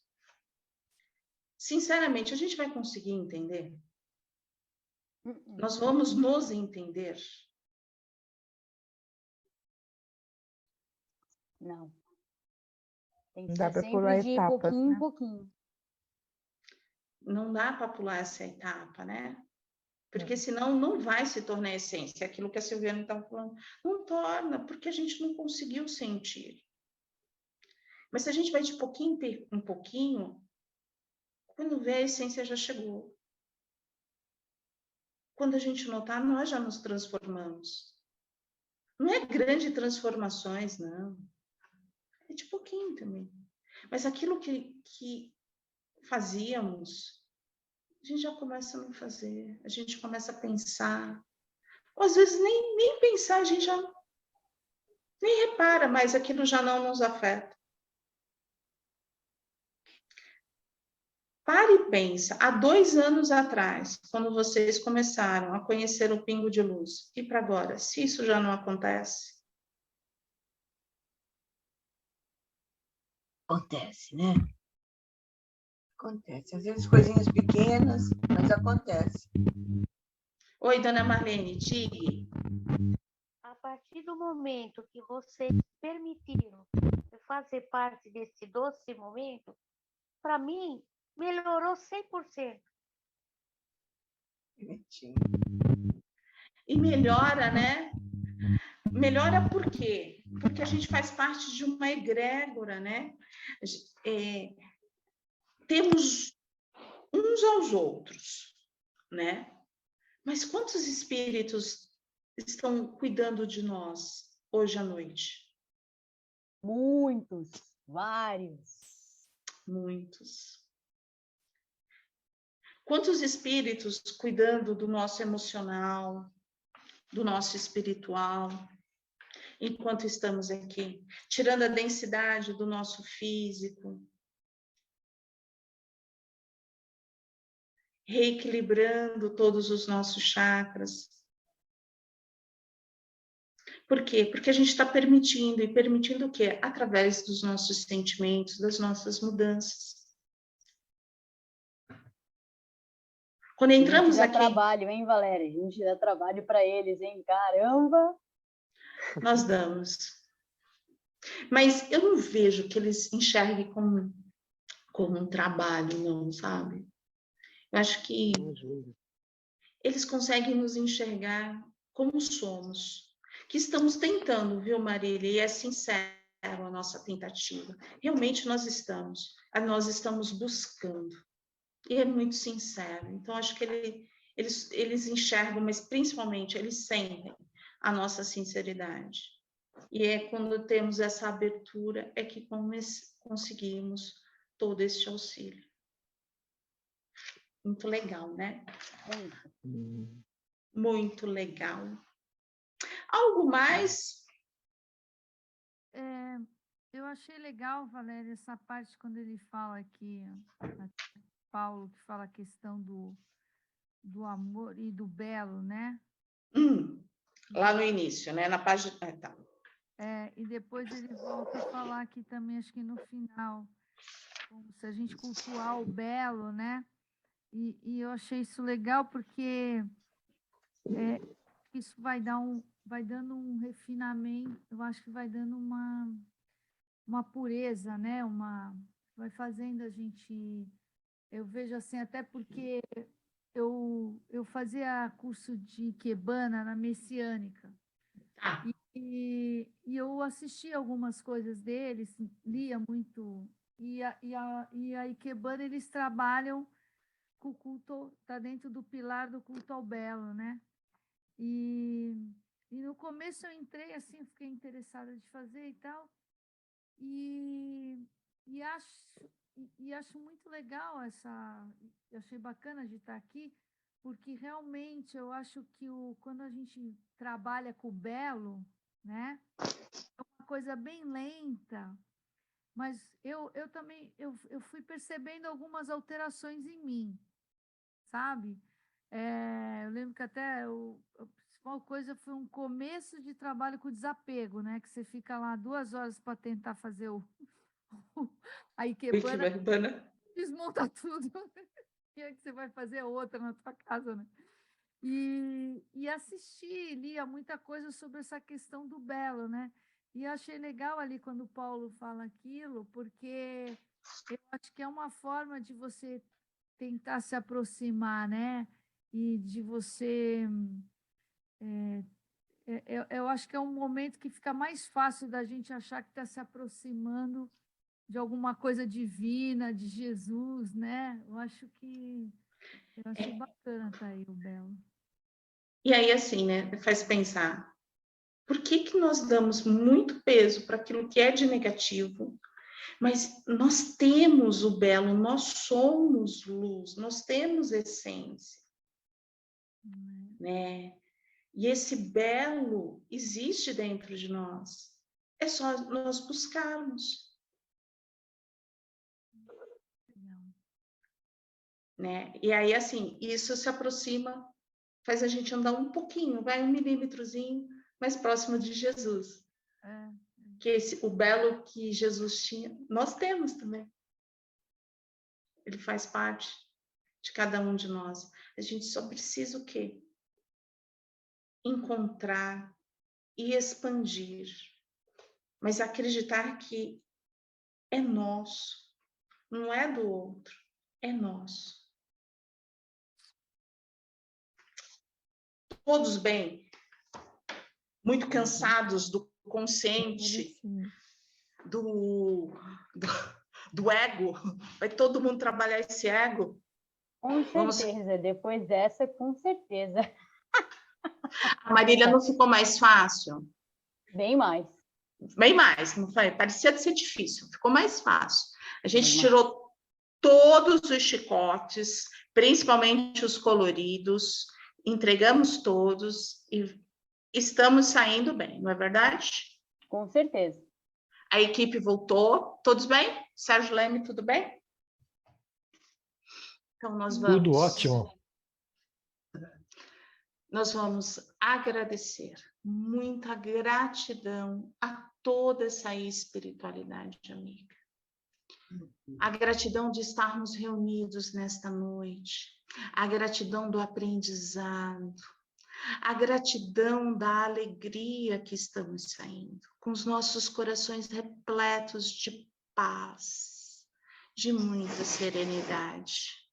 sinceramente, a gente vai conseguir entender? Nós vamos nos entender? Não. Tem que Dá ser para pular sempre de etapas, pouquinho né? em pouquinho. Não dá para pular essa etapa, né? Porque senão não vai se tornar essência. Aquilo que a Silviane estava falando, não torna, porque a gente não conseguiu sentir. Mas se a gente vai de pouquinho em pouquinho, quando vê, a essência já chegou. Quando a gente notar, nós já nos transformamos. Não é grande transformações, não. É de pouquinho também. Mas aquilo que fazíamos, a gente já começa a não fazer. A gente começa a pensar. Ou às vezes nem pensar, a gente já nem repara, mas aquilo já não nos afeta. Pare e pensa, há 2 anos atrás, quando vocês começaram a conhecer o pingo de luz, e para agora, se isso já não acontece? Acontece, né? Acontece. Às vezes coisinhas pequenas, mas acontece. Oi, dona Marlene, diga. A partir do momento que vocês permitiram eu fazer parte desse doce momento, para mim, melhorou 100%. E melhora, né? Melhora por quê? Porque a gente faz parte de uma egrégora, né? Temos uns aos outros, né? Mas quantos espíritos estão cuidando de nós hoje à noite? Muitos, vários. Muitos. Quantos espíritos cuidando do nosso emocional, do nosso espiritual, enquanto estamos aqui, tirando a densidade do nosso físico, reequilibrando todos os nossos chakras. Por quê? Porque a gente está permitindo, e permitindo o quê? Através dos nossos sentimentos, das nossas mudanças. Quando entramos a gente dá aqui... trabalho, hein, Valéria? A gente dá trabalho para eles, hein? Caramba! Nós damos. Mas eu não vejo que eles enxerguem como um trabalho, não, sabe? Eu acho que eles conseguem nos enxergar como somos. Que estamos tentando, viu, Marília? E é sincero a nossa tentativa. Realmente nós estamos buscando. E é muito sincero. Então, acho que eles enxergam, mas principalmente eles sentem a nossa sinceridade. E é quando temos essa abertura é que conseguimos todo este auxílio. Muito legal, né? Muito legal. Algo mais? Eu achei legal, Valéria, essa parte quando ele fala aqui, Paulo, que fala a questão do amor e do belo, né? Lá no início, né? Na página... tá. E depois ele volta a falar aqui também, acho que no final, como se a gente cultuar o belo, né? E eu achei isso legal porque isso vai dando um refinamento, eu acho que vai dando uma pureza, né? Vai fazendo a gente... Eu vejo assim, até porque eu fazia curso de Ikebana na Messiânica. E eu assistia algumas coisas deles, lia muito. E a Ikebana, eles trabalham com o culto, está dentro do pilar do culto ao belo, né? E no começo eu entrei assim, fiquei interessada de fazer e tal. E acho muito legal eu achei bacana de estar aqui, porque realmente eu acho que quando a gente trabalha com o belo, né, é uma coisa bem lenta, mas eu também eu fui percebendo algumas alterações em mim, sabe? Eu lembro que até a principal coisa foi um começo de trabalho com desapego, né? Que você fica lá 2 horas para tentar fazer a Ikebana, desmonta tudo. E aí que você vai fazer outra na tua casa, né? E assisti, lia muita coisa sobre essa questão do belo, né? E achei legal ali quando o Paulo fala aquilo, porque eu acho que é uma forma de você tentar se aproximar, né? E de você... eu acho que é um momento que fica mais fácil da gente achar que está se aproximando de alguma coisa divina, de Jesus, né? Eu achei bacana tá aí o Belo. E aí, assim, né, faz pensar, por que que nós damos muito peso para aquilo que é de negativo, mas nós temos o belo, nós somos luz, nós temos essência, né? E esse belo existe dentro de nós. É só nós buscarmos. Né? E aí, assim, isso se aproxima, faz a gente andar um pouquinho, vai 1 milímetrozinho mais próximo de Jesus. Que o belo que Jesus tinha, nós temos também. Ele faz parte de cada um de nós. A gente só precisa o quê? Encontrar e expandir. Mas acreditar que é nosso, não é do outro, é nosso. Todos bem, muito cansados do consciente, do ego. Vai todo mundo trabalhar esse ego? Com certeza, depois dessa, com certeza. A Marília não ficou mais fácil? Bem mais. Bem mais, não foi? Parecia de ser difícil, ficou mais fácil. A gente tirou todos os chicotes, principalmente os coloridos, entregamos todos e estamos saindo bem, não é verdade? Com certeza. A equipe voltou, todos bem? Sérgio Leme, tudo bem? Então, nós vamos... Tudo ótimo. Nós vamos agradecer, muita gratidão a toda essa espiritualidade, amiga. A gratidão de estarmos reunidos nesta noite, a gratidão do aprendizado, a gratidão da alegria que estamos saindo, com os nossos corações repletos de paz, de muita serenidade.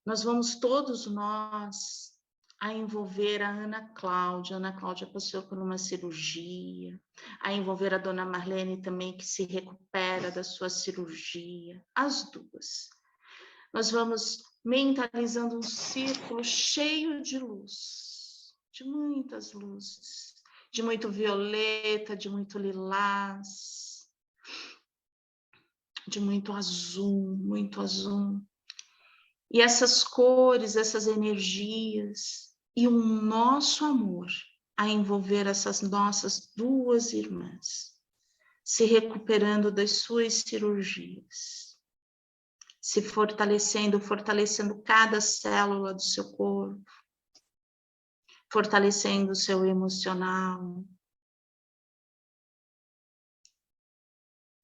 Nós vamos todos nós a envolver a Ana Cláudia. A Ana Cláudia passou por uma cirurgia, a envolver a dona Marlene também, que se recupera da sua cirurgia, as duas. Nós vamos mentalizando um círculo cheio de luz, de muitas luzes, de muito violeta, de muito lilás, de muito azul, muito azul. E essas cores, essas energias e o nosso amor a envolver essas nossas duas irmãs, se recuperando das suas cirurgias, se fortalecendo, fortalecendo cada célula do seu corpo, fortalecendo o seu emocional.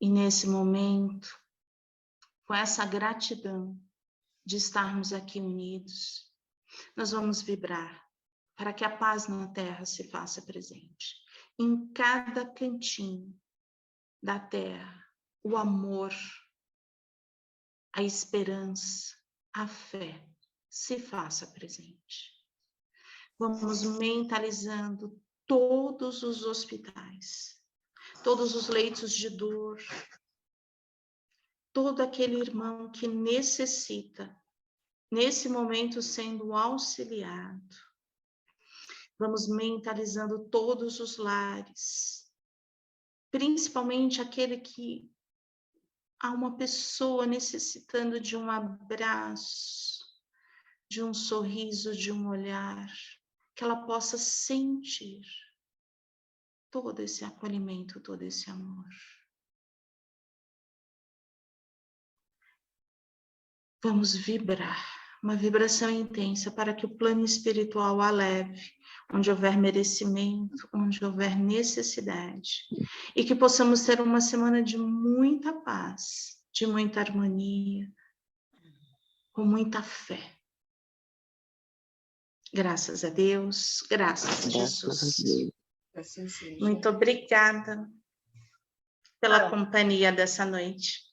E nesse momento, com essa gratidão de estarmos aqui unidos, nós vamos vibrar para que a paz na Terra se faça presente. Em cada cantinho da Terra, o amor, a esperança, a fé se faça presente. Vamos mentalizando todos os hospitais, todos os leitos de dor, todo aquele irmão que necessita, nesse momento, sendo auxiliado. Vamos mentalizando todos os lares, principalmente aquele que há uma pessoa necessitando de um abraço, de um sorriso, de um olhar, que ela possa sentir todo esse acolhimento, todo esse amor. Vamos vibrar, uma vibração intensa para que o plano espiritual a leve, onde houver merecimento, onde houver necessidade, e que possamos ter uma semana de muita paz, de muita harmonia, com muita fé. Graças a Deus, graças a Jesus. Muito obrigada pela companhia dessa noite.